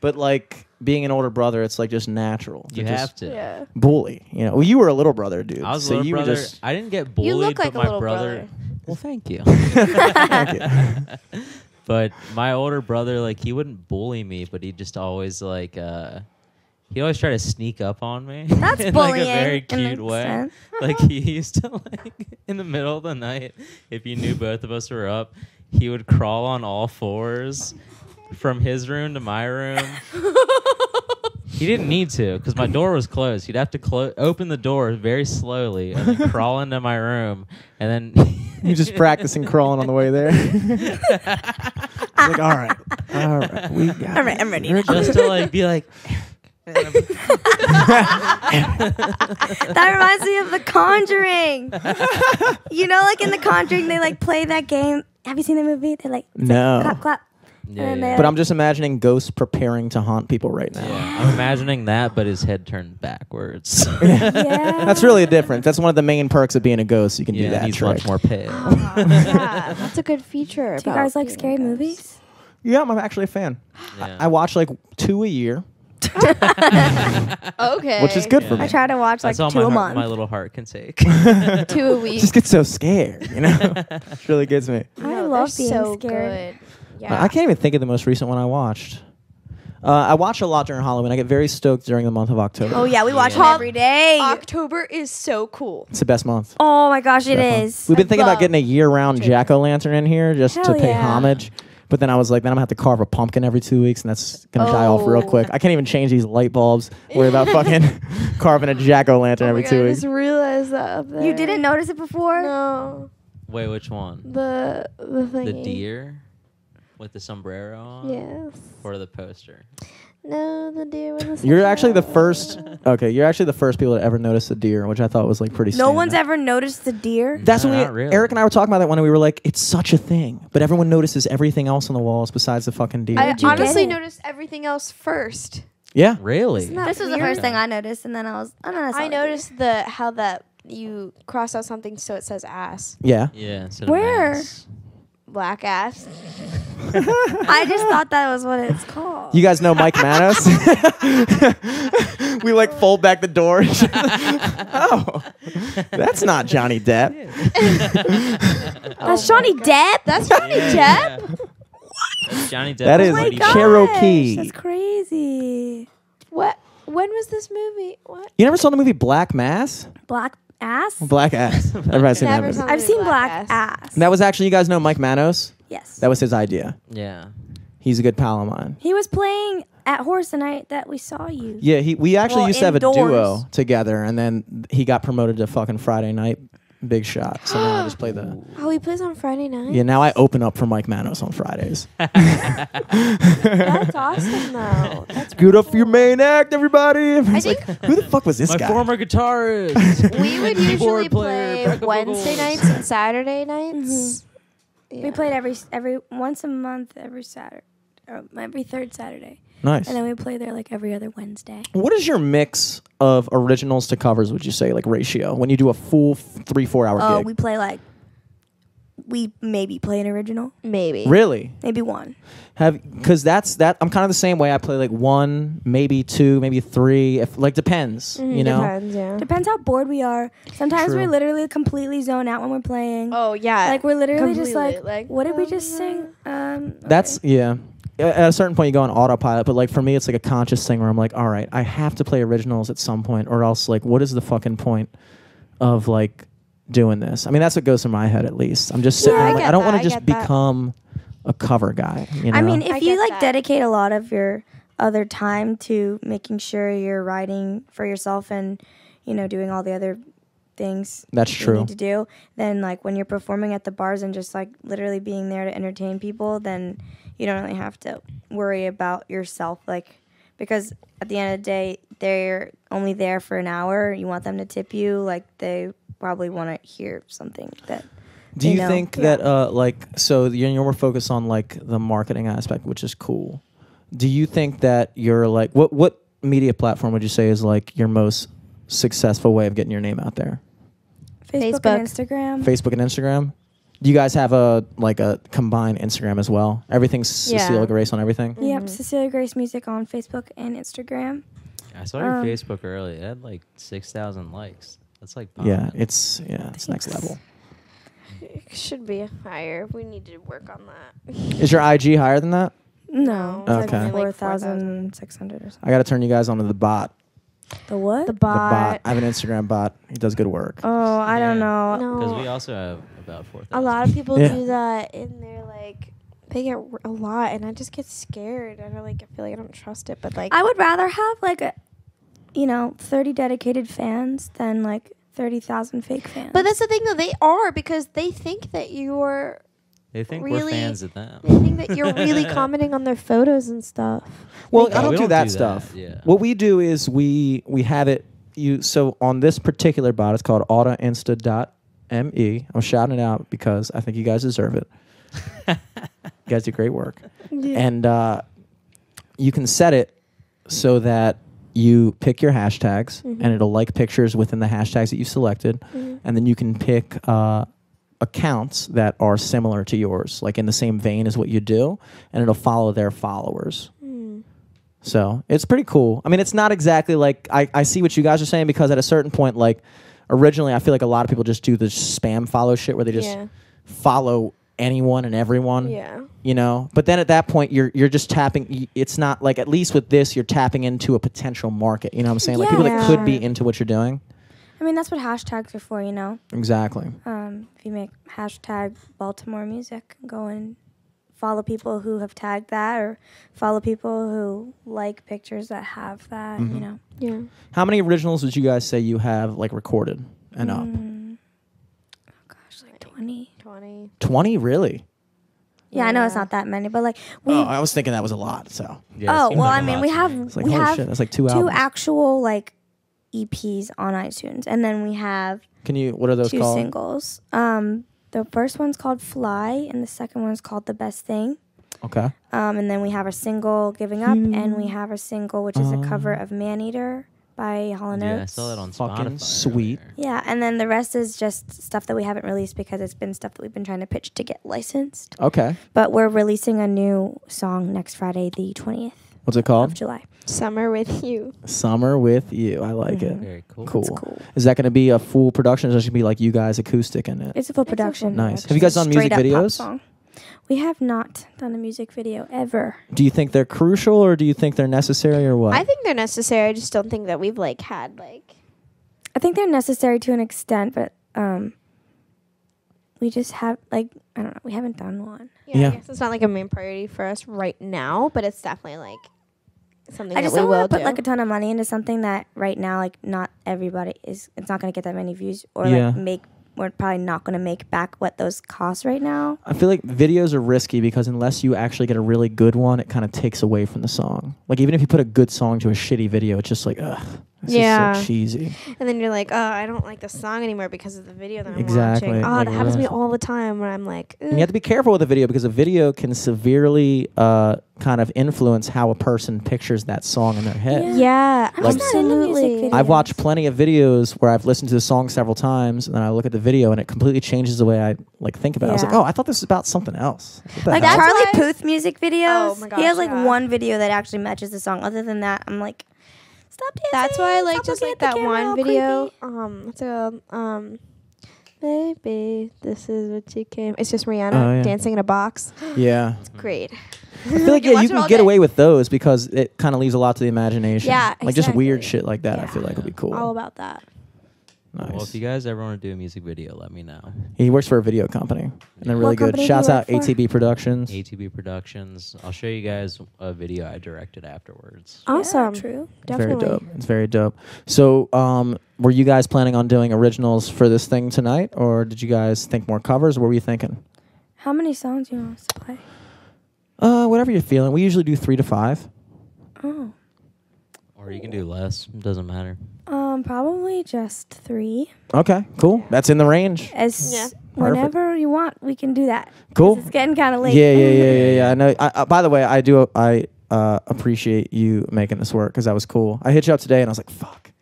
But like being an older brother, it's like just natural. to You just have to. yeah. bully. You know, well, you were a little brother, dude. I was a so little you brother. were just. I didn't get bullied, You look like but a my little brother. Well, thank you. Thank you. But my older brother, like, he wouldn't bully me, but he'd just always like he always tried to sneak up on me. That's in bullying. like a very in cute a way. sense. Like he used to like in the middle of the night, if he knew both of us were up, he would crawl on all fours from his room to my room. He didn't need to because my door was closed. He'd have to open the door very slowly and then crawl into my room, and then You just practicing crawling on the way there. Like, all right, we got. All right, I'm ready. just to like be like. That reminds me of The Conjuring. You know, like in The Conjuring, they like play that game. Have you seen the movie? They like No. clap, clap. Yeah, And yeah. they, But I'm just imagining ghosts preparing to haunt people right now. Yeah, I'm imagining that, but his head turned backwards. yeah. That's really a difference. That's one of the main perks of being a ghost. You can do Yeah, that he's trick. much more pale. Yeah, that's a good feature. Do you guys like scary movies? Yeah, I'm actually a fan. Yeah. I watch like 2 a year, Okay. which is good for Yeah. me. I try to watch like That's all 2 a my, month. my little heart can take. 2 a week. Just get so scared, you know? It really gets me. I No, love they're being so scared. good. Yeah. I can't even think of the most recent one I watched. I watch a lot during Halloween. I get very stoked during the month of October. Oh yeah, we watch Yeah. them every day. October is so cool. It's the best month. Oh my gosh, it Definitely. is. We've been I thinking about love getting a year-round October. jack-o'-lantern in here just to Hell pay yeah. homage. But then I was like, then I'm gonna have to carve a pumpkin every 2 weeks, and that's gonna die off real Oh. quick. I can't even change these light bulbs. Worry about fucking carving a jack-o'-lantern every 2 I weeks. just realized that up there. You didn't notice it before? No. Wait, which one? The thing. The deer with the sombrero on? Yes. Or the poster? No, the deer with the. You're actually the sombrero. first. Okay, you're actually the first people to ever notice the deer, which I thought was like pretty. No standard. one's ever noticed the deer. That's No, when not really. Eric and I were talking about that when we were like, it's such a thing, but everyone notices everything else on the walls besides the fucking deer. I Where'd you get honestly it? noticed everything else first. Yeah, Really? Isn't that This was the weird? first thing I noticed, and then I was, I noticed how that you cross out something so it says ass, yeah. Yeah. instead of Where? mass. black ass. I just thought that was what it's called. You guys know Mike Manos? We like fold back the door. Oh, that's not Johnny Depp. That's Johnny Depp. That's Johnny Depp. Johnny Depp. That was is Oh my Lady gosh, Cherokee. That's crazy. What? When was this movie? What? You never saw the movie Black Mass? Black ass. Black Ass. Everybody's seen that Never movie. saw I've seen Black ass. That was actually, you guys know Mike Manos? Yes. That was his idea. Yeah. He's a good pal of mine. He was playing at Horse the night that we saw you. Yeah, we actually Well, used to have a indoors. duo together, and then he got promoted to fucking Friday night big shot. So now I just play the. Oh, he plays on Friday night. Yeah, now I open up for Mike Manos on Fridays. That's awesome, though. That's Good up for your main act, everybody. Everyone's think- like, who the fuck was this My guy? former guitarist. We would Keyboard usually player, play backup Wednesday vocals. nights and Saturday nights. We played every once a month, every Saturday, or every third Saturday, Nice. and then we play there like every other Wednesday. What is your mix of originals to covers, would you say, like ratio, when you do a full 3-4 hour Oh, gig? we play like we maybe play an original, Maybe. Really? maybe one. Because that's that. I'm kind of the same way. I play like 1, maybe 2, maybe 3. If like depends, you know. Depends, yeah. Depends how bored we are. Sometimes True. we literally completely zone out when we're playing. Oh, yeah. Like we're literally just completely, like, what did we just sing? That's yeah. At a certain point, you go on autopilot. But like for me, it's like a conscious thing where I'm like, all right, I have to play originals at some point, or else like, what is the fucking point of like doing this? I mean, that's what goes through my head at least. I'm just sitting Yeah, there, I like, get I don't that, want I to just get that. become a cover guy. You know? I mean, if I you get like that. dedicate a lot of your other time to making sure you're writing for yourself and, you know, doing all the other things That's you true. need to do, then like when you're performing at the bars and just like literally being there to entertain people, then you don't really have to worry about yourself, like, because at the end of the day they're only there for an hour. You want them to tip you, like they probably want to hear something that Do you know. think Yeah. that like so you're more focused on like the marketing aspect, which is cool. Do you think that you're like what media platform would you say is like your most successful way of getting your name out there? Facebook and Instagram. Facebook and Instagram? Do you guys have a combined Instagram as well? Everything's Yeah. Cecilia Grace on everything? Yep, Cecilia Grace Music on Facebook and Instagram. I saw your Facebook early. It had like 6,000 likes. That's like Yeah, popping. it's next level. It should be higher. We need to work on that. Is your IG higher than that? No, No, it's Okay. like Like 4,600 or something. I got to turn you guys onto the bot. The what? The The bot. bot. I have an Instagram bot. He does good work. Oh, I don't Yeah. know. Because we No. also have about 4,000. A lot of people Yeah. do that, and they're like, they get a lot, and I just get scared. I feel like I don't trust it, but like, I would rather have like 30 dedicated fans than like 30,000 fake fans. but that's the thing though. They are, because they think that you're. They think we're really- fans of them. They think that you're really commenting on their photos and stuff. Well, Yeah, I don't we do don't that do stuff. that, yeah. What we do is we have it. So on this particular bot, it's called autoinsta.me. I'm shouting it out because I think you guys deserve it. You guys do great work, and you can set it so that you pick your hashtags, and it'll like pictures within the hashtags that you selected, and then you can pick accounts that are similar to yours, like in the same vein as what you do, and it'll follow their followers. So it's pretty cool. I mean, it's not exactly like I see what you guys are saying, because at a certain point, like originally, I feel like a lot of people just do the spam follow shit where they just Yeah. follow anyone and everyone. Yeah. You know, but then at that point, you're just tapping. It's not like, at least with this, you're tapping into a potential market. You know what I'm saying? Like people that Yeah. could be into what you're doing. I mean, that's what hashtags are for, you know. Exactly. If you make hashtag Baltimore music, go and follow people who have tagged that, or follow people who like pictures that have that, you know. Yeah. How many originals would you guys say you have like recorded and up? Gosh, like 20. 20. 20, really? Yeah, I know it's Yeah. not that many, but like we. Oh, I was thinking that was a lot. So Yeah, it Oh, seems well, like I a mean, lot we to have me. it's like, we holy have shit, that's like two two albums. actual like EPs on iTunes, and then we have What are those two called? singles. The first one's called Fly, and the second one's called The Best Thing. Okay. And then we have a single, Giving Up, and we have a single which is a cover of Man Eater by Hall & Yeah, I Oates. saw that on Fucking Spotify. sweet. earlier. Yeah, and then the rest is just stuff that we haven't released because it's been stuff that we've been trying to pitch to get licensed. Okay. But we're releasing a new song next Friday, the 20th What's it of called? July. Summer with you. Summer with You. I like it. Very cool. Cool. It's cool. Is that going to be a full production, or is it going to be like you guys acoustic in it? It's a full production. Nice. Have you guys done Straight music up pop videos? song. We have not done a music video ever. Do you think they're crucial, or do you think they're necessary, or what? I think they're necessary. I just don't think that we've like had like. I think they're necessary to an extent, but we just have like I don't know. We haven't done one. Yeah. I guess it's not like a main priority for us right now, but it's definitely like something I that just we don't will want to do. put like a ton of money into something that right now like not everybody is. It's not going to get that many views or Yeah. like make. We're probably not going to make back what those cost right now. I feel like videos are risky because unless you actually get a really good one, it kind of takes away from the song. Like even if you put a good song to a shitty video, it's just like, ugh, it's just so cheesy. And then you're like, oh, I don't like the song anymore because of the video that I'm Exactly. watching. Oh, Like, that happens to me ugh. all the time where I'm like, And you have to be careful with a video because a video can severely kind of influence how a person pictures that song in their head. yeah, I'm Like- just not into music absolutely. videos. I've watched plenty of videos where I've listened to the song several times, and then I look at the video, and it completely changes the way I like think about it. I was Yeah. like, oh, I thought this was about something else. What the Like hell? That's Charlie why- Puth music videos. Oh my he gosh, has like yeah. one video that actually matches the song. Other than that, I'm like, stop dancing. That's why I like stop just looking like at the that camera, one all video. creepy. What's it called? Baby, this is what you came. It's just Rihanna Oh, yeah. dancing in a box. Yeah. It's great. I feel like, yeah, watch you it can all get day. away with those because it kind of leaves a lot to the imagination. Yeah, Like just weird exactly. shit like that, I Yeah. feel like would be cool. All about that. Nice. Well, if you guys ever want to do a music video, let me know. He works for a video company, and they're What really good. company do you Shouts work out for? ATB Productions. ATB Productions. I'll show you guys a video I directed afterwards. Awesome. Yeah, true. It's Definitely. very dope. It's very dope. So, were you guys planning on doing originals for this thing tonight, or did you guys think more covers? What were you thinking? How many songs do you want us to play? Whatever you're feeling. We usually do 3 to 5. Oh, Or you can do less. It doesn't matter. probably just 3. Okay, cool. That's in the range. Yeah. Whenever you want, we can do that. 'Cause Cool. It's getting kind of late. Yeah. I know. By the way, I appreciate you making this work because that was cool. I hit you up today and I was like, "Fuck,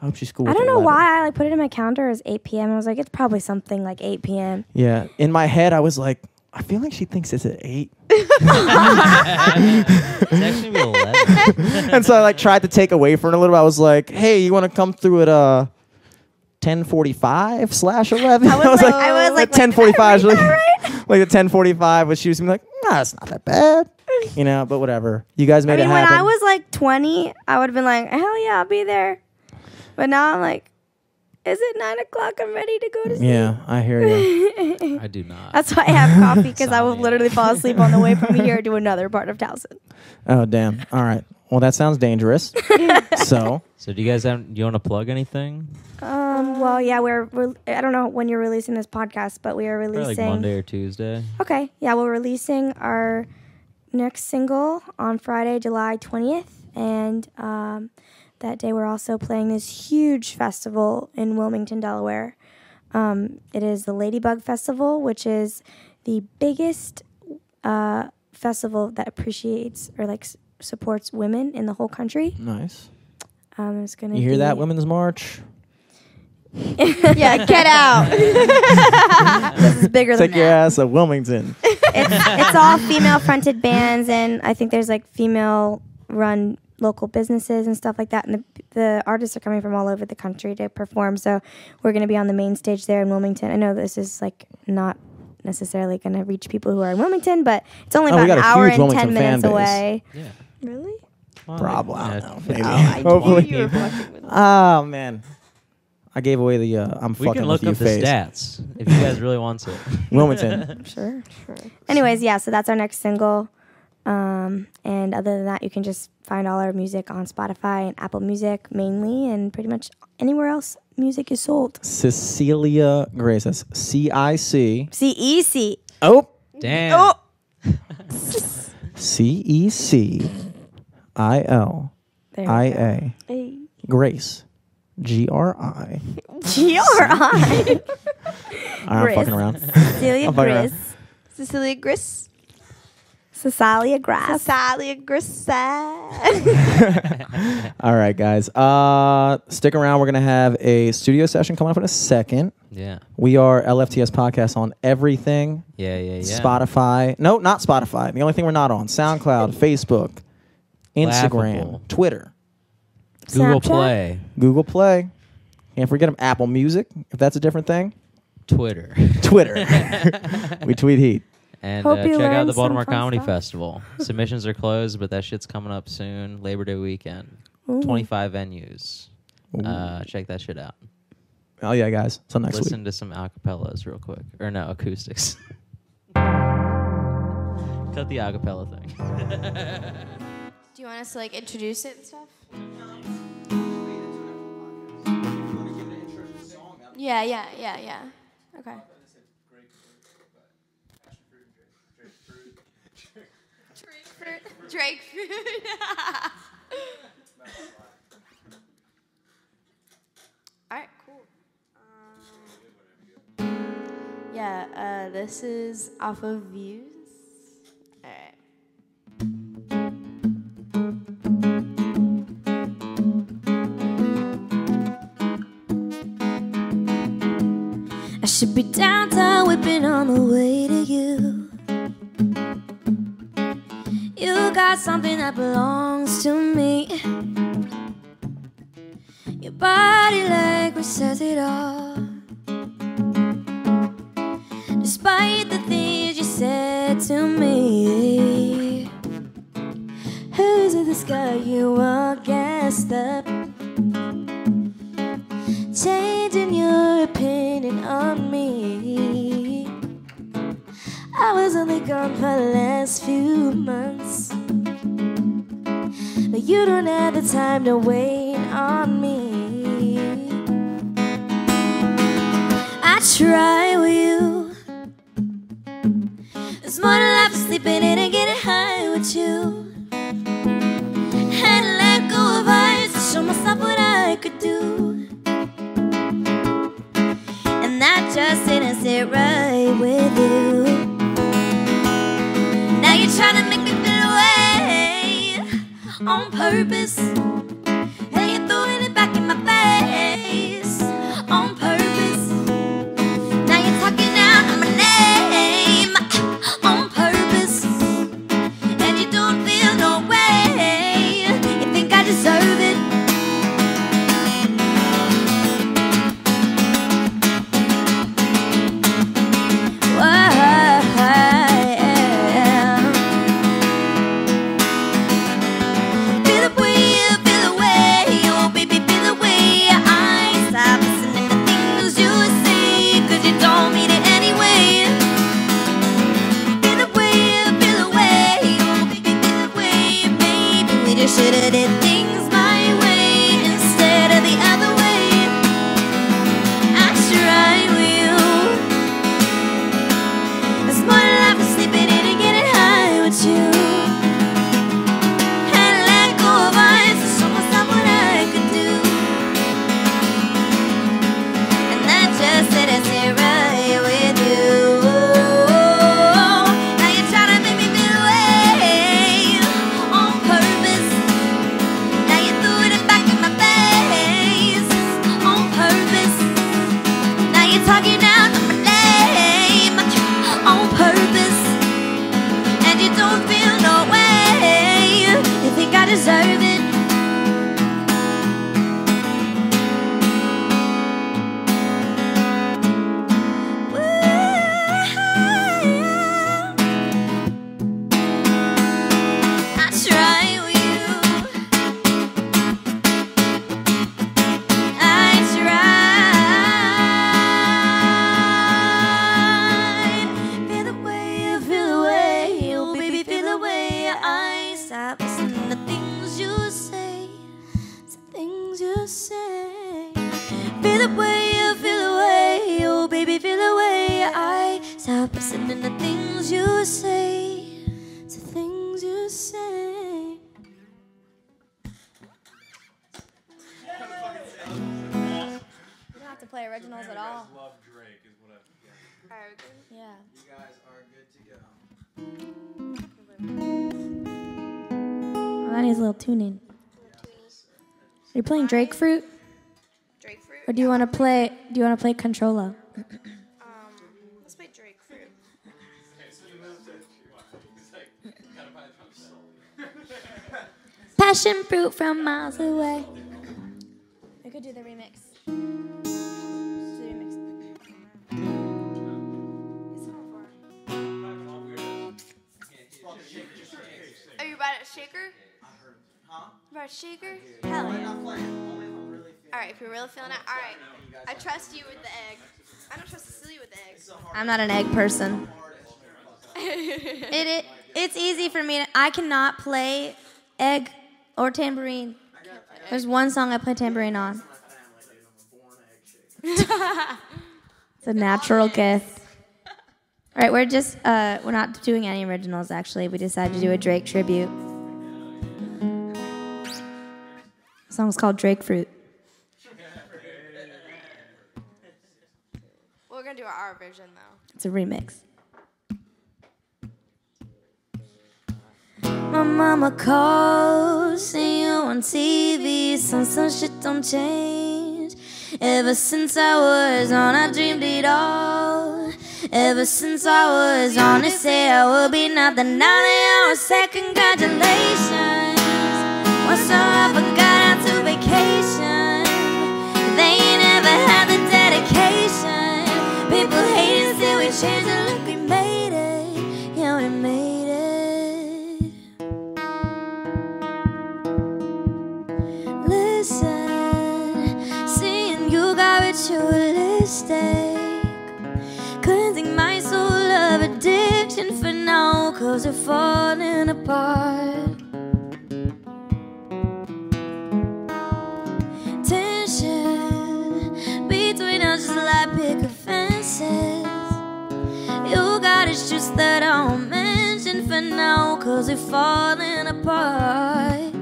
I hope she's cool." I with don't know 11. why I like put it in my calendar as 8 p.m. I was like, it's probably something like 8 p.m. Yeah, in my head, I was like, I feel like she thinks it's at 8, It's actually gonna be 11. and so I like tried to take away from it a little bit. I was like, "Hey, you want to come through at 10:45/11?" I was like, at 10:45, like at 10:45, but she was gonna be like, "Nah, it's not that bad," you know. But whatever, you guys made I mean, it when happen. I was like 20, I would have been like, hell yeah, I'll be there. But now I'm like, is it 9 o'clock? I'm ready to go to sleep. Yeah, I hear you. I do not. That's why I have coffee, because I will Insomnia. literally fall asleep on the way from here to another part of Towson. Oh damn! All right. Well, that sounds dangerous. So So do you guys do you want to plug anything? Well, yeah, we're I don't know when you're releasing this podcast, but we are Probably like releasing. Monday or Tuesday. Okay, yeah, we're releasing our next single on Friday, July 20th, and that day we're also playing this huge festival in Wilmington, Delaware. It is the Ladybug Festival, which is the biggest festival that appreciates or like supports women in the whole country. nice. It's gonna. You hear be that, Women's March? Yeah, get out. This is bigger than Take your that. ass to Wilmington. It's all female-fronted bands, and I think there's like female-run local businesses and stuff like that. And the artists are coming from all over the country to perform. So we're going to be on the main stage there in Wilmington. I know this is like not necessarily going to reach people who are in Wilmington, but it's only Oh, we about got an a hour huge and Wilmington 10 fan minutes base. away. Yeah. Really? Probably. I don't know. Maybe. I Hopefully. knew you were fucking with me. Oh man, I gave away the I'm We fucking can look with you up the phase. stats if you guys really want to. Wilmington. Sure. Anyways, yeah, so that's our next single. And other than that, you can just find all our music on Spotify and Apple Music mainly, and pretty much anywhere else music is sold. Cecilia Grace. That's CIC. CEC. Oh, Damn. CECILIA. There we go. Hey. Grace. GRI. GRI. I'm Grace. fucking around. Cecilia I'm fucking around. Gris. Cecilia Gris. Cecilia Grass. Cecilia Gris. All right, guys. Stick around. We're gonna have a studio session coming up in a second. Yeah. We are LFTS Podcast on everything. Yeah. Spotify. No, not Spotify. The only thing we're not on. SoundCloud, Facebook, Instagram, Laughable. Twitter, Google Snapchat? Play, Google Play. Can't forget them. Apple Music, if that's a different thing. Twitter, Twitter. We tweet heat. And Hope you check out learned the some Baltimore fun Comedy stuff. Festival. Submissions are closed, but that shit's coming up soon. Labor Day weekend. Ooh. 25 venues. Check that shit out. Oh yeah, guys. Until next week. Listen to some acapellas real quick. Or no, acoustics. Cut the acapella thing. Do you want us to like introduce it and stuff? Yeah. Okay. Drake fruit. All right, cool. Yeah, this is off of Views. All right. I should be downtown whipping on the way to you. You got something that belongs to me. Your body language says it all. Despite the things you said to me, who's in the sky? You are gassed up, changing your opinion on me. I was only gone for the last few months, but you don't have the time to wait on me. I try with you. There's more to life than sleeping in and getting high with you. Had to let go of eyes to show myself what I could do, and that just didn't sit right with you. Now you're trying to make me feel away on purpose, and you're throwing it back in my face on purpose. Now you're talking out my name on purpose, and you don't feel no way. You think I deserve it? Should've did things my way instead of the other way. I try with you. There's more to life than sleeping in and getting high with you. Had to let go of eyes to show myself what I could do, and that just didn't sit right with you. Now you're trying to make me feel away on purpose. Now you threw it back in my face on purpose. Now you're talking out my name on purpose, and you don't feel no way. You think I deserve it? I try with you. I tried. Feel the way, feel the way, oh baby, feel the way. I stop listening to things you say, the things you say. Feel the way, feel the way, oh baby, feel the way. I stop listening to things you say, the things you say. You don't have to play originals at all. Love Drake is what I've Yeah. You guys are good to go. Well, that needs a little tuning. Are you playing Drake Fruit, Drake fruit. or do you want to play? Do you want to play Controlla? Let's play Drake fruit. Passion fruit from miles away. We could do the remix. Do the remix. It's not far. Shaker? About Shaker? Hell yeah. Alright, if you're really feeling it, alright. I trust you with the egg. I don't trust Cecilia with the egg. I'm not an egg person. It's easy for me. I cannot play egg or tambourine. There's one song I play tambourine on. It's a natural gift. All right, we're not doing any originals, actually. We decided to do a Drake tribute. The song's called Drake Fruit. We're gonna do our version though. It's a remix. My mama calls, see you on TV, some shit don't change. Ever since I was on, I dreamed it all. Ever since I was on, they say I will be nothing. Now they always say congratulations. Once I forgot out to vacation, they ain't ever had the dedication. People hate it, say we changed it, look we made it. Yeah, we made it. Listen, seeing you got ritualistic, cleansing my soul of addiction for now, 'cause we're falling apart. Tension between us just like picket fences. You got issues that I won't mention for now, 'cause we're falling apart.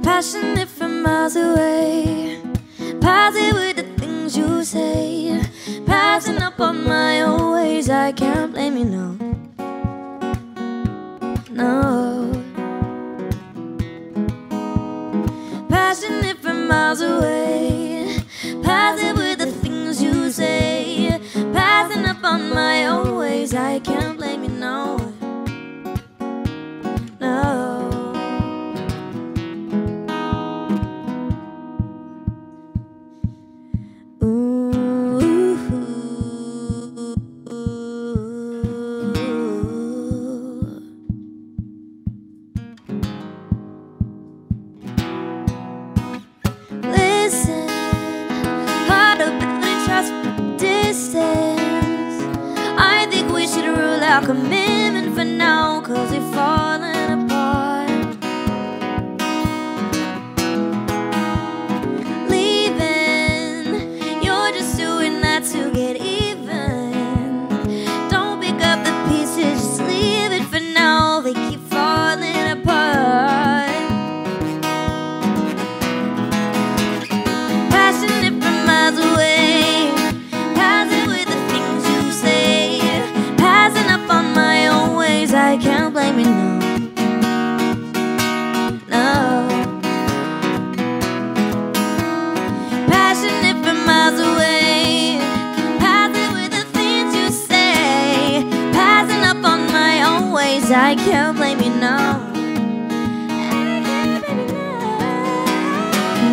Passionate from miles away, positive with the things you say, passing up on my own ways. I can't blame you, no, no. Passionate from miles away, positive with the things you say, passing up on my own ways. I can't blame you, no, no. Listen, hard to really trust distance. I think we should rule out commitment for now, 'cause we're falling apart. Leaving, you're just doing that to get even. Don't pick up the pieces, just leave it for now. They keep falling apart. Passionate from miles away, passing with the things you say, passing up on my own ways. I can't blame you, no, no. Passionate from miles away, passing with the things you say, passing up on my own ways. I can't blame you, no.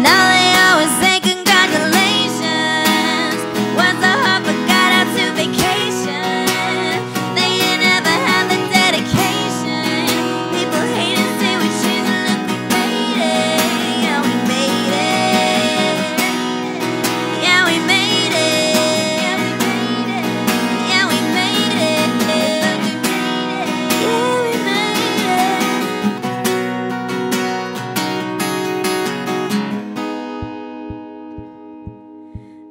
Now they always say congratulations. Once I forgot out to vacation, they ain't never had the dedication. People hate it, say we changed it, look we made it. Yeah, we made it. Yeah, we made it. Yeah, we made it. Yeah, we made it.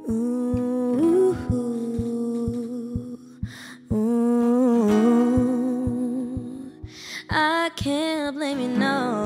Ooh, ooh, I can't blame you, no.